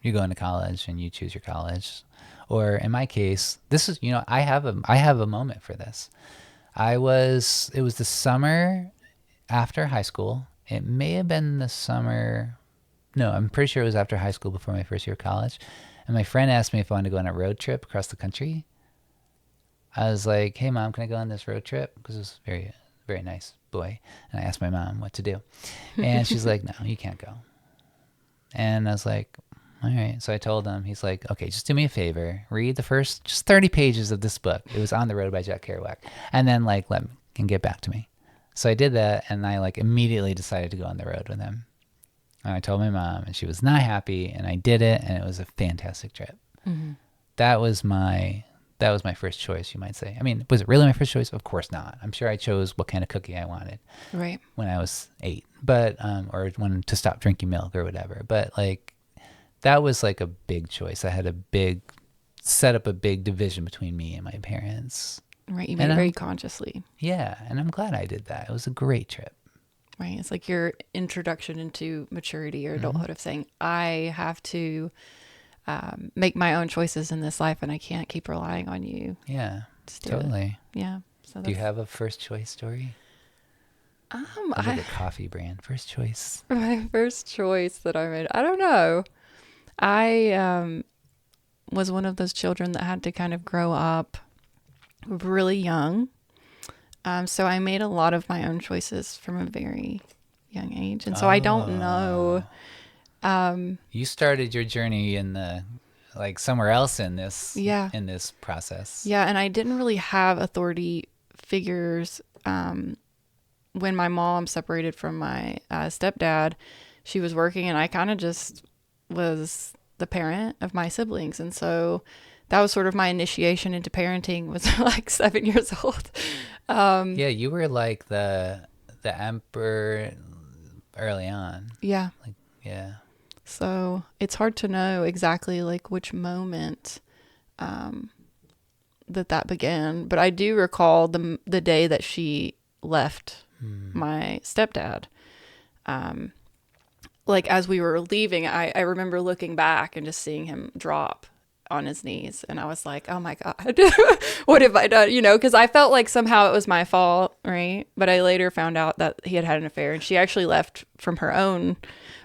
S2: you're going to college and you choose your college. Or in my case, this is, I have a moment for this. It was the summer after high school. It may have been the summer. No, I'm pretty sure it was after high school, before my first year of college. And my friend asked me if I wanted to go on a road trip across the country. I was like, hey, Mom, can I go on this road trip? Because it was very, very nice boy. And I asked my mom what to do. And she's like, no, you can't go. And I was like, all right. So I told him, he's like, okay, just do me a favor. Read the first just 30 pages of this book. It was On the Road by Jack Kerouac. And then get back to me. So I did that, and I immediately decided to go on the road with him. And I told my mom, and she was not happy, and I did it, and it was a fantastic trip. That was my first choice, you might say. I mean, was it really my first choice? Of course not. I'm sure I chose what kind of cookie I wanted when I was 8, but or when to stop drinking milk or whatever. But that was a big choice. I had set up a big division between me and my parents.
S1: Right, you made it very consciously.
S2: Yeah, and I'm glad I did that. It was a great trip.
S1: Right, it's like your introduction into maturity or adulthood of saying, I have to make my own choices in this life, and I can't keep relying on you.
S2: Yeah,
S1: to do
S2: totally.
S1: It. Yeah. So
S2: do you have a first choice story? Like a coffee brand, first choice.
S1: My first choice that I made, I don't know. I was one of those children that had to kind of grow up really young. So I made a lot of my own choices from a very young age. And so I don't know.
S2: You started your journey in the somewhere else in this in this process.
S1: Yeah, and I didn't really have authority figures. When my mom separated from my stepdad, she was working, and I kind of just was the parent of my siblings. And so that was sort of my initiation into parenting, was 7 years old.
S2: Yeah, you were like the emperor early on.
S1: Yeah.
S2: Yeah.
S1: So it's hard to know exactly which moment that began. But I do recall the day that she left my stepdad. As we were leaving, I remember looking back and just seeing him drop on his knees, and I was like, oh my God, what have I done? Because I felt like somehow it was my fault, right? But I later found out that he had an affair, and she actually left from her own.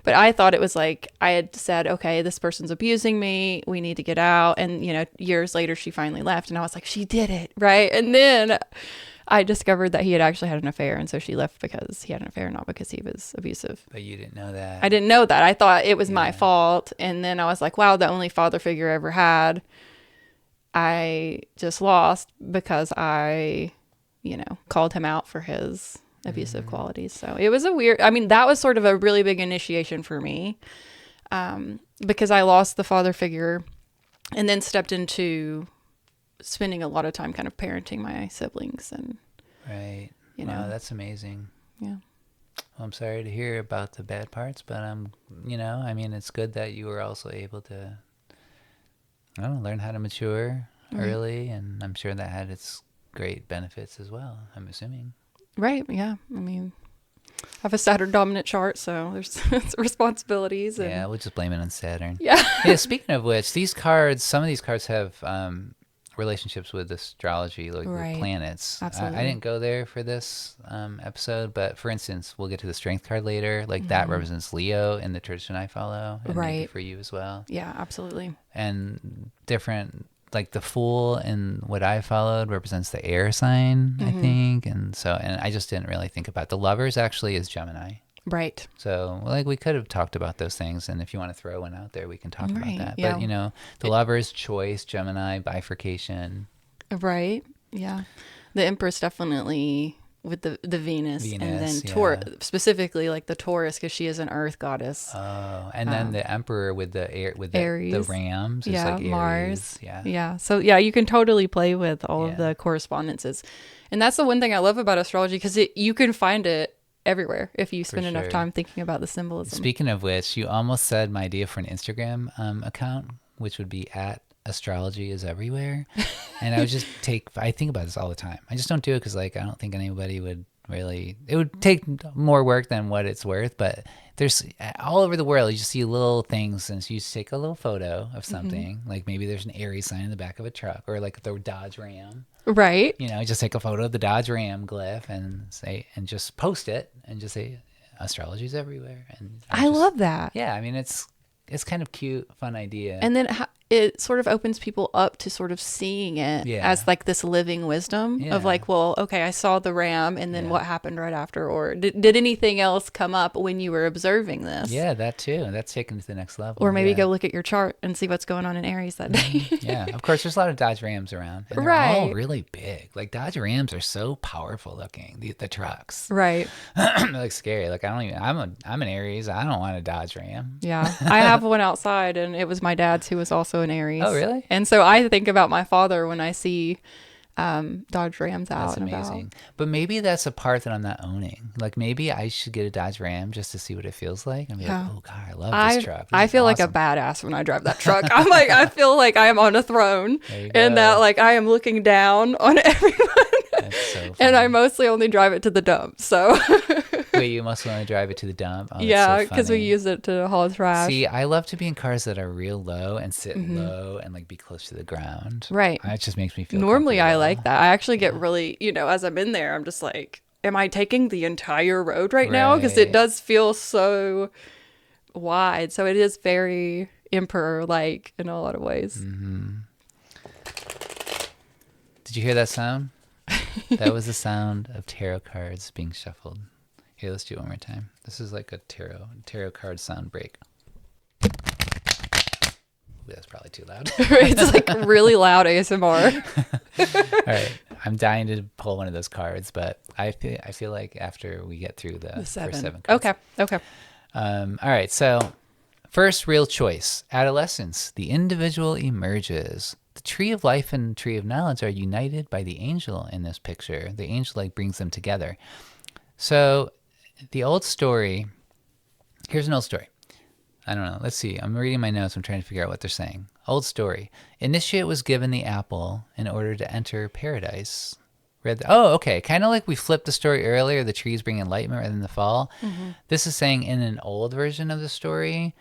S1: But I thought it was I had said, okay, this person's abusing me, we need to get out. And years later she finally left, and I was like, she did it, right? And then I discovered that he had actually had an affair, and so she left because he had an affair, not because he was abusive.
S2: But you didn't know that.
S1: I didn't know that. I thought it was my fault, and then I was like, wow, the only father figure I ever had, I just lost because I, called him out for his abusive qualities. So it was that was sort of a really big initiation for me, because I lost the father figure and then stepped into spending a lot of time kind of parenting my siblings. And
S2: Right. Wow, that's amazing.
S1: Yeah.
S2: Well, I'm sorry to hear about the bad parts, but it's good that you were also able to learn how to mature early, and I'm sure that had its great benefits as well, I'm assuming.
S1: Right. Yeah. I have a Saturn dominant chart, so there's responsibilities. And
S2: Yeah, we'll just blame it on Saturn.
S1: Yeah.
S2: Yeah, speaking of which, some of these cards have relationships with astrology, like
S1: Right.
S2: with planets.
S1: Absolutely.
S2: I didn't go there for this episode, but for instance, we'll get to the strength card later. Like that represents Leo in the tradition I follow, and maybe
S1: Right.
S2: for you as well.
S1: Yeah, absolutely.
S2: And different, like the Fool in what I followed represents the air sign, I think. And I just didn't really think about the Lovers actually is Gemini.
S1: Right.
S2: So, like, we could have talked about those things, and if you want to throw one out there, we can talk about
S1: Right,
S2: that.
S1: yeah.
S2: But, the Lovers, choice, Gemini, bifurcation.
S1: Right. Yeah. The Empress definitely with the Venus, and then
S2: Venus,
S1: specifically like the Taurus, because she is an earth goddess.
S2: Oh, and then the Emperor with the
S1: Aries.
S2: rams is
S1: Yeah,
S2: like Aries.
S1: Mars.
S2: Yeah.
S1: Yeah. So yeah, you can totally play with all of the correspondences. And that's the one thing I love about astrology, because you can find it everywhere if you spend enough
S2: sure.
S1: time thinking about the symbolism.
S2: Speaking of which, you almost said my idea for an Instagram account, which would be at Astrology is Everywhere. And I would just I think about this all the time. I just don't do it because, like, I don't think anybody would really, it would take more work than what it's worth. But there's all over the world, you just see little things, and so you just take a little photo of something. Like maybe there's an Aries sign in the back of a truck, or like the Dodge Ram.
S1: Right.
S2: Just take a photo of the Dodge Ram glyph and just post it and just say astrology's everywhere. And
S1: I love that.
S2: Yeah, it's kind of cute, fun idea.
S1: And then it sort of opens people up to sort of seeing it as like this living wisdom of like, well, okay, I saw the ram, and then what happened right after, or did anything else come up when you were observing this?
S2: Yeah, that too. That's taken to the next level.
S1: Or maybe go look at your chart and see what's going on in Aries that day.
S2: Yeah, of course, there's a lot of Dodge Rams around, and they're all really big. Like Dodge Rams are so powerful looking. The trucks,
S1: Right?
S2: They're like scary. Like I'm an Aries. I don't want a Dodge Ram.
S1: Yeah, I have one outside, and it was my dad's, who was also an Aries.
S2: Oh, really?
S1: And so I think about my father when I see Dodge Rams out
S2: That's
S1: and
S2: amazing.
S1: about.
S2: But maybe that's a part that I'm not owning. Like maybe I should get a Dodge Ram just to see what it feels like. And be like, oh God, I love this truck.
S1: I feel like a badass when I drive that truck. I'm like, I feel like I am on a throne, and that like I am looking down on everyone.
S2: That's so funny.
S1: And I mostly only drive it to the dump. So
S2: Wait, you must want to drive it to the dump? Oh,
S1: yeah,
S2: because
S1: because we use it to haul trash.
S2: See, I love to be in cars that are real low and sit low and like be close to the ground.
S1: Right.
S2: It just makes me feel
S1: Normally I
S2: comfortable.
S1: like that. I actually get really, as I'm in there, I'm just like, am I taking the entire road right now? Because it does feel so wide. So it is very emperor-like in a lot of ways.
S2: Mm-hmm. Did you hear that sound? That was the sound of tarot cards being shuffled. Here, let's do it one more time. This is like a tarot card sound break. Ooh, that's probably too loud.
S1: It's like really loud ASMR.
S2: All right, I'm dying to pull one of those cards, but I feel like after we get through the first 7 cards.
S1: Okay.
S2: All right, so first real choice. Adolescence. The individual emerges. The tree of life and tree of knowledge are united by the angel in this picture. The angel like brings them together. So the old story, here's an old story. I don't know. Let's see. I'm reading my notes. I'm trying to figure out what they're saying. Old story. Initiate was given the apple in order to enter paradise. Okay. Kind of like we flipped the story earlier. The trees bring enlightenment rather than the fall. Mm-hmm. This is saying in an old version of the story,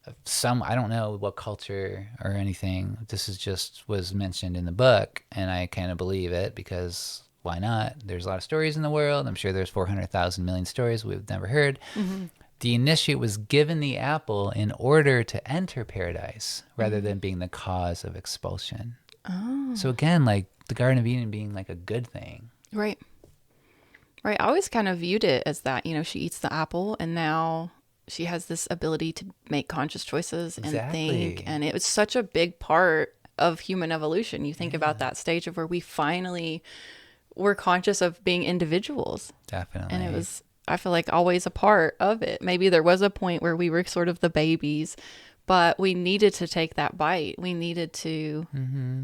S2: I don't know what culture or anything. This is just was mentioned in the book, and I kind of believe it because why not? There's a lot of stories in the world. I'm sure there's 400,000 million stories we've never heard. Mm-hmm. The initiate was given the apple in order to enter paradise rather than being the cause of expulsion. Oh. So again, like the Garden of Eden being like a good thing.
S1: Right. Right. I always kind of viewed it as that, she eats the apple and now she has this ability to make conscious choices and think.
S2: Exactly.
S1: And it was such a big part of human evolution. You think about
S2: Yeah.
S1: that stage of where we finally were conscious of being individuals.
S2: Definitely.
S1: And it was, I feel like, always a part of it. Maybe there was a point where we were sort of the babies, but we needed to take that bite. We needed to,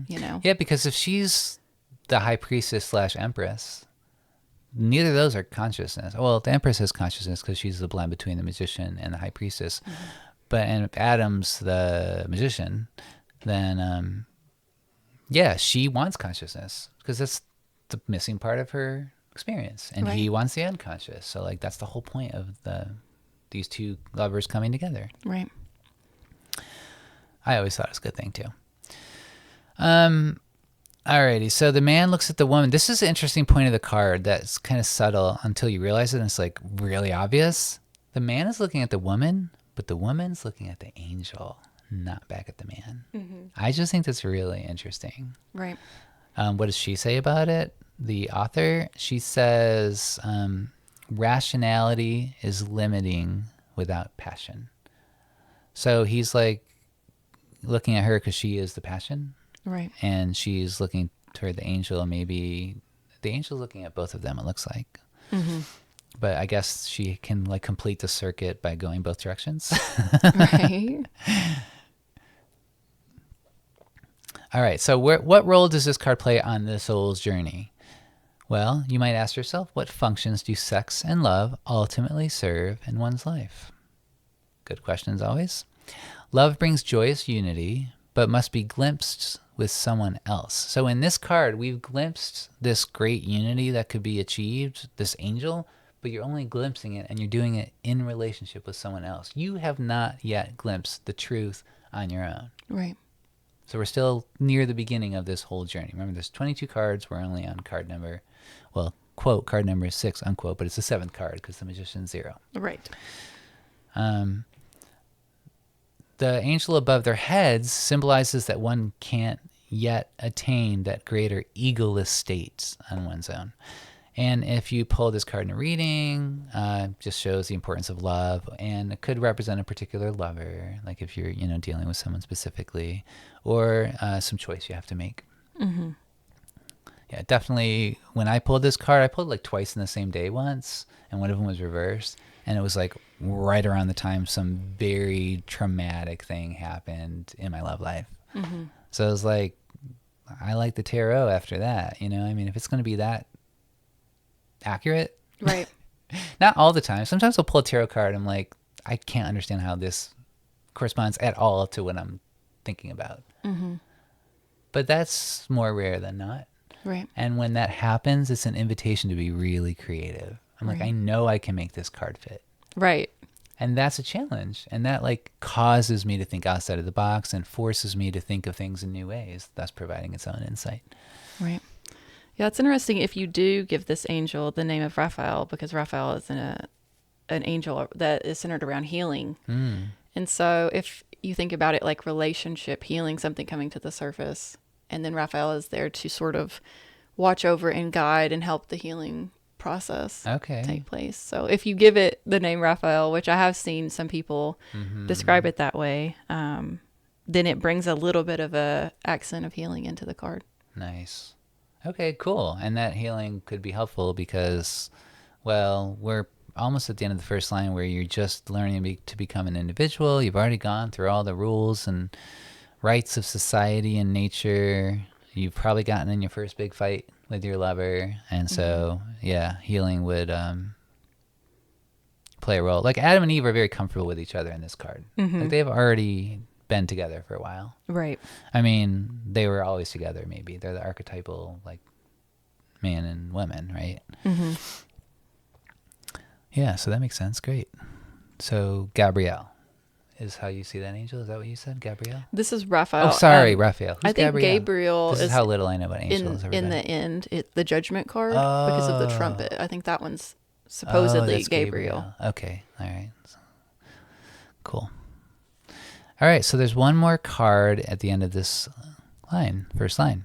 S2: Yeah, because if she's the high priestess / empress, neither of those are consciousness. Well, the empress is consciousness because she's the blend between the magician and the high priestess. But and if Adam's the magician, then yeah, she wants consciousness because that's the missing part of her experience, and he
S1: Right.
S2: wants the unconscious. So like that's the whole point of these two lovers coming together.
S1: Right.
S2: I always thought it was a good thing too. Alrighty, so the man looks at the woman. This is an interesting point of the card that's kind of subtle until you realize it, and it's like really obvious. The man is looking at the woman, but the woman's looking at the angel, not back at the man. I just think that's really interesting.
S1: Right.
S2: What does she say about it? The author, she says, rationality is limiting without passion. So he's like looking at her because she is the passion.
S1: Right.
S2: And she's looking toward the angel, and maybe the angel's looking at both of them, it looks like. But I guess she can like complete the circuit by going both directions.
S1: Right.
S2: All right, so what role does this card play on the soul's journey? Well, you might ask yourself, what functions do sex and love ultimately serve in one's life? Good questions always. Love brings joyous unity, but must be glimpsed with someone else. So in this card, we've glimpsed this great unity that could be achieved, this angel, but you're only glimpsing it and you're doing it in relationship with someone else. You have not yet glimpsed the truth on your own.
S1: Right.
S2: So we're still near the beginning of this whole journey. Remember, there's 22 cards. We're only on card number, well, quote, card number 6, unquote, but it's the 7th card because the magician's 0.
S1: Right.
S2: The angel above their heads symbolizes that one can't yet attain that greater egoless state on one's own. And if you pull this card in a reading, just shows the importance of love, and it could represent a particular lover, like if you're, dealing with someone specifically, or some choice you have to make. Yeah, definitely. When I pulled this card, I pulled like twice in the same day once, and one of them was reversed, and it was like right around the time some very traumatic thing happened in my love life. So it was like, I like the tarot after that. I mean, if it's going to be that accurate,
S1: Right.
S2: not all the time. Sometimes I'll pull a tarot card. I'm like, I can't understand how this corresponds at all to what I'm thinking about. But that's more rare than not.
S1: Right.
S2: And when that happens, it's an invitation to be really creative. I'm like, I know I can make this card fit.
S1: Right.
S2: And that's a challenge. And that like causes me to think outside of the box and forces me to think of things in new ways, thus providing its own insight.
S1: Right. Yeah, it's interesting if you do give this angel the name of Raphael, because Raphael is an angel that is centered around healing. And so if you think about it like relationship healing, something coming to the surface, and then Raphael is there to sort of watch over and guide and help the healing process take place. So if you give it the name Raphael, which I have seen some people describe it that way, then it brings a little bit of a accent of healing into the card.
S2: Nice. Okay, cool. And that healing could be helpful because, well, we're almost at the end of the first line where you're just learning to become an individual. You've already gone through all the rules and rights of society and nature. You've probably gotten in your first big fight with your lover. And so, yeah, healing would play a role. Like Adam and Eve are very comfortable with each other in this card. Like they've already been together for a while.
S1: Right.
S2: I mean, they were always together, maybe. They're the archetypal, like, man and woman, right? Yeah, so that makes sense. Great. So, Gabrielle is how you see that angel? Is that what you said, Gabrielle?
S1: This is Raphael.
S2: Oh, sorry, Raphael. Who's
S1: I think
S2: Gabrielle?
S1: Gabriel
S2: This is how little I know about angels.
S1: in the end, the judgment card because of the trumpet. I think that one's supposedly
S2: that's
S1: Gabriel.
S2: Okay, all right. Cool. All right, so there's one more card at the end of this line, first line.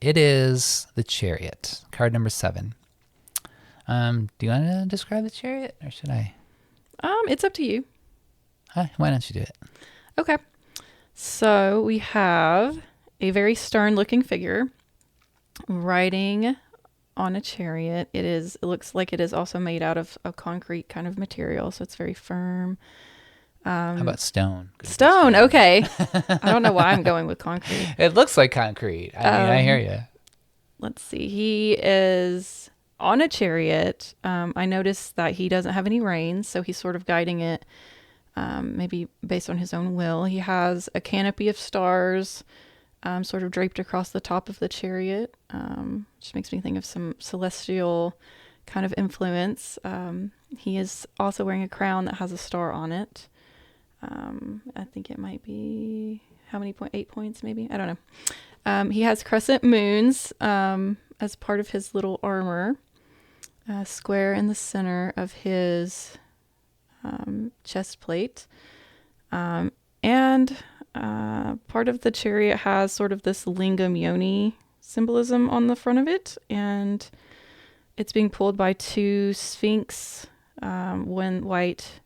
S2: It is the Chariot, card number 7. Do you want to describe the chariot, or should I?
S1: It's up to you.
S2: Why don't you do it?
S1: Okay. So we have a very stern-looking figure riding on a chariot. It looks like it is also made out of a concrete kind of material, so it's very firm.
S2: How about stone?
S1: Stone, okay. I don't know why I'm going with concrete.
S2: It looks like concrete. I hear you.
S1: Let's see. He is on a chariot. I noticed that he doesn't have any reins, so he's sort of guiding it, maybe based on his own will. He has a canopy of stars sort of draped across the top of the chariot, which makes me think of some celestial kind of influence. He is also wearing a crown that has a star on it. I think it might be, how many points? 8 points maybe? I don't know. He has crescent moons as part of his little armor, square in the center of his chest plate. And part of the chariot has sort of this lingam yoni symbolism on the front of it, and it's being pulled by 2 sphinx, one white,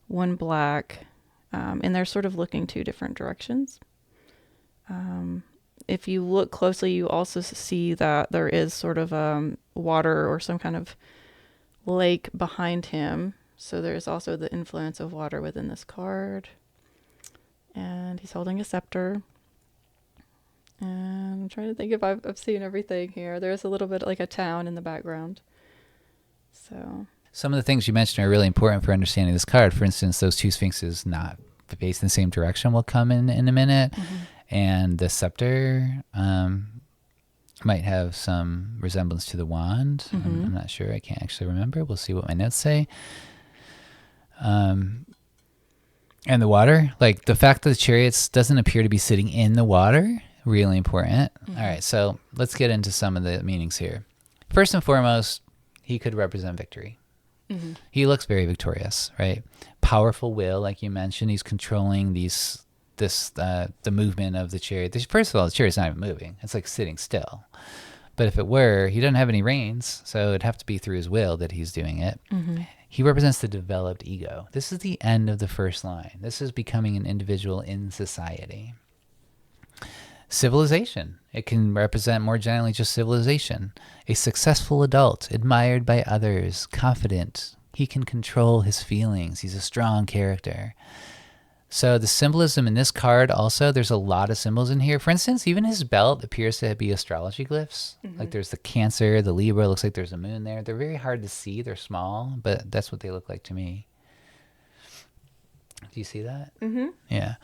S1: one black, and they're sort of looking 2 different directions. If you look closely, you also see that there is sort of water or some kind of lake behind him. So there's also the influence of water within this card. And he's holding a scepter. And I'm trying to think if I've seen everything here. There's a little bit like a town in the background. So
S2: some of the things you mentioned are really important for understanding this card. For instance, those 2 sphinxes not facing the same direction will come in a minute. Mm-hmm. And the scepter might have some resemblance to the wand. Mm-hmm. I'm not sure. I can't actually remember. We'll see what my notes say. And the water, like the fact that the chariots doesn't appear to be sitting in the water, really important. Mm-hmm. All right, so let's get into some of the meanings here. First and foremost, he could represent victory. Mm-hmm. He looks very victorious, right? Powerful will, like you mentioned. He's controlling the movement of the chariot. First of all, the chariot's not even moving. It's like sitting still. But if it were, he doesn't have any reins, so it'd have to be through his will that he's doing it. Mm-hmm. He represents the developed ego. This is the end of the first line. This is becoming an individual in society. Civilization. It can represent more generally just civilization. A successful adult, admired by others, confident. He can control his feelings. He's a strong character. So the symbolism in this card also, there's a lot of symbols in here. For instance, even his belt appears to be astrology glyphs. Mm-hmm. Like there's the Cancer, the Libra, looks like there's a moon there. They're very hard to see. They're small, but that's what they look like to me. Do you see that? Mm-hmm. Yeah.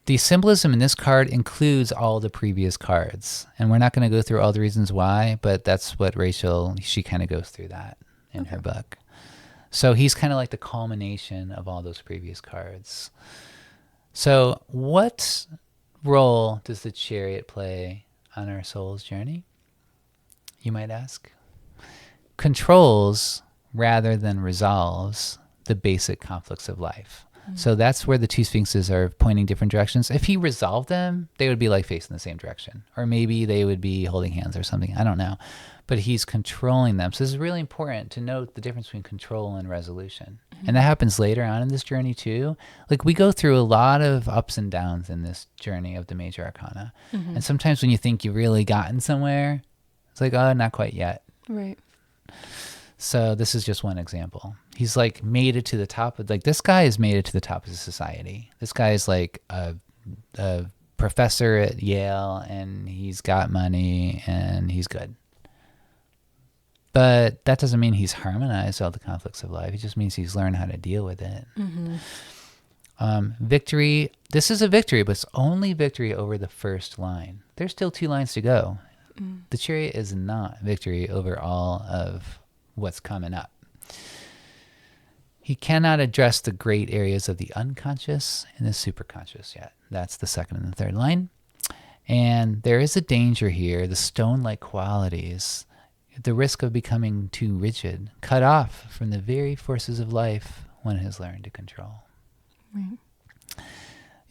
S2: The symbolism in this card includes all the previous cards. And we're not going to go through all the reasons why, but that's what Rachel, she kind of goes through that in her book. So he's kind of like the culmination of all those previous cards. So what role does the chariot play on our soul's journey, you might ask? Controls rather than resolves the basic conflicts of life. Mm-hmm. So that's where the 2 sphinxes are pointing different directions. If he resolved them, they would be like facing the same direction. Or maybe they would be holding hands or something. I don't know. But he's controlling them. So this is really important to note the difference between control and resolution. Mm-hmm. And that happens later on in this journey too. Like we go through a lot of ups and downs in this journey of the Major Arcana. Mm-hmm. And sometimes when you think you've really gotten somewhere, it's like, oh, not quite yet.
S1: Right.
S2: So this is just one example. He's like made it to the top of, like this guy has made it to the top of society. This guy is like a professor at Yale and he's got money and he's good. But that doesn't mean he's harmonized all the conflicts of life. It just means he's learned how to deal with it. Mm-hmm. Victory. This is a victory, but it's only victory over the first line. There's still 2 lines to go. Mm. The chariot is not victory over all of what's coming up. He cannot address the great areas of the unconscious and the superconscious yet. That's the second and the third line. And there is a danger here, the stone-like qualities, the risk of becoming too rigid, cut off from the very forces of life one has learned to control. Right.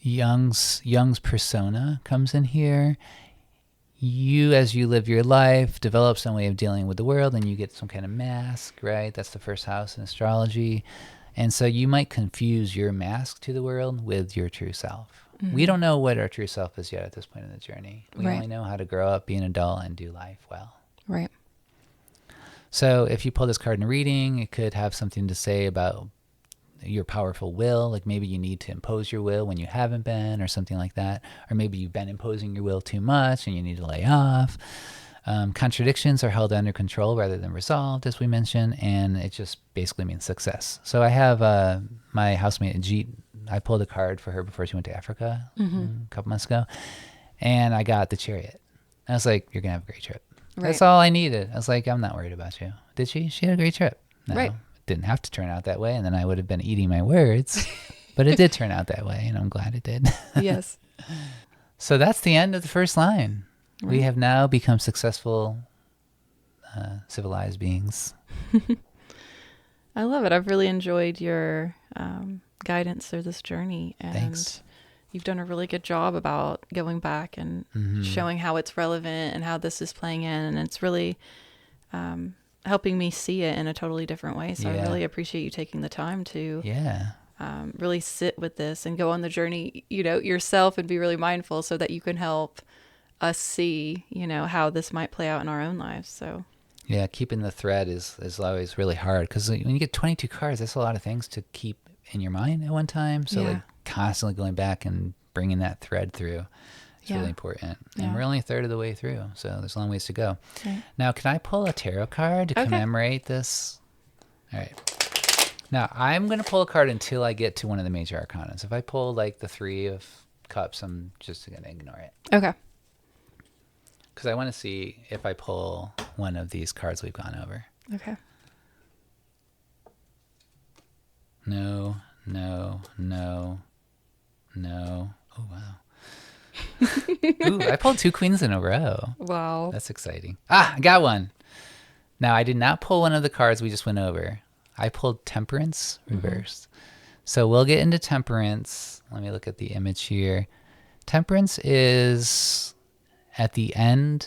S2: Jung's persona comes in here. you, as you live your life, develop some way of dealing with the world, and you get some kind of mask, right? That's the first house in astrology. And so you might confuse your mask to the world with your true self. We don't know what our true self is yet at this point in the journey. We only know how to grow up, be an adult, and do life well.
S1: Right.
S2: So if you pull this card in a reading, it could have something to say about your powerful will, like maybe you need to impose your will when you haven't been, or something like that. Or maybe you've been imposing your will too much and you need to lay off. Contradictions are held under control rather than resolved, as we mentioned, and it just basically means success. So I have my housemate Ajit. I pulled a card for her before she went to Africa a couple months ago, and I got the Chariot. I was like, you're going to have a great trip. Right. That's all I needed. I was like, I'm not worried about you. Did she? She had a great trip. No. Right. Didn't have to turn out that way, and then I would have been eating my words, but it did turn out that way, and I'm glad it did.
S1: Yes.
S2: So that's the end of the first line. Right. We have now become successful, civilized beings.
S1: I love it. I've really enjoyed your guidance through this journey, and
S2: Thanks.
S1: You've done a really good job about going back and showing how it's relevant and how this is playing in, and it's really helping me see it in a totally different way. So I really appreciate you taking the time to really sit with this and go on the journey, yourself, and be really mindful so that you can help us see, how this might play out in our own lives. So
S2: yeah, keeping the thread is always really hard, because when you get 22 cards, that's a lot of things to keep in your mind at one time. So like constantly going back and bringing that thread through. It's really important. And we're only a third of the way through, so there's a long ways to go. Right. Now, can I pull a tarot card to commemorate this? All right. Now, I'm going to pull a card until I get to one of the major arcanas. If I pull like the 3 of Cups, I'm just going to ignore it. Okay. Because I want to see if I pull one of these cards we've gone over. Okay. No, no, no, no. Oh, wow. Ooh, I pulled 2 queens in a row. Wow. That's exciting. Ah, I got one. Now, I did not pull one of the cards we just went over. I pulled Temperance reversed. So we'll get into Temperance. Let me look at the image here. Temperance is at the end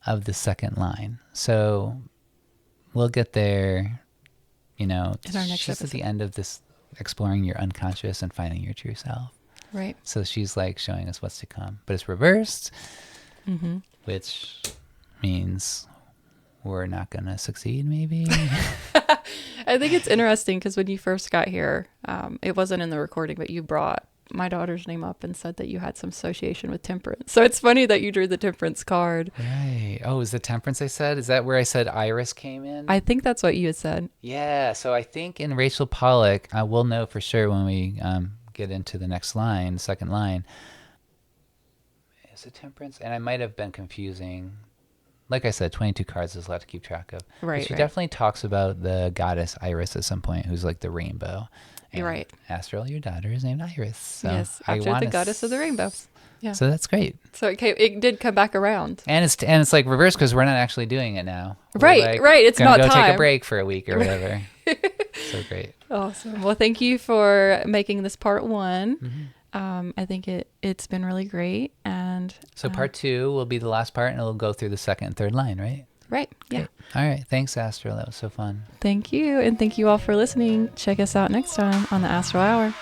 S2: of the second line. So we'll get there, in our next episode. At the end of this, exploring your unconscious and finding your true self. Right. So she's like showing us what's to come, but it's reversed, which means we're not going to succeed, maybe.
S1: I think it's interesting because when you first got here, it wasn't in the recording, but you brought my daughter's name up and said that you had some association with temperance. So it's funny that you drew the temperance card.
S2: Right. Oh, is the temperance I said? Is that where I said Iris came in?
S1: I think that's what you had said.
S2: Yeah. So I think in Rachel Pollack, I will know for sure when we get into the next line, second line. Is it temperance? And I might have been confusing. Like I said, 22 cards is a lot to keep track of. Right. But she definitely talks about the goddess Iris at some point, who's like the rainbow. You're right. Astral, your daughter is named Iris. So
S1: yes, after the goddess of the rainbow. Yeah.
S2: So that's great.
S1: So it did come back around.
S2: And it's like reversed because we're not actually doing it now.
S1: Right. It's not time.
S2: Take a break for a week or whatever. So great.
S1: Awesome. Well, thank you for making this part 1. I think it's been really great. And
S2: so part 2 will be the last part, and it'll go through the second and third line, right?
S1: Right. Yeah.
S2: Great. All right. Thanks, Astral. That was so fun.
S1: Thank you. And thank you all for listening. Check us out next time on the Astral Hour.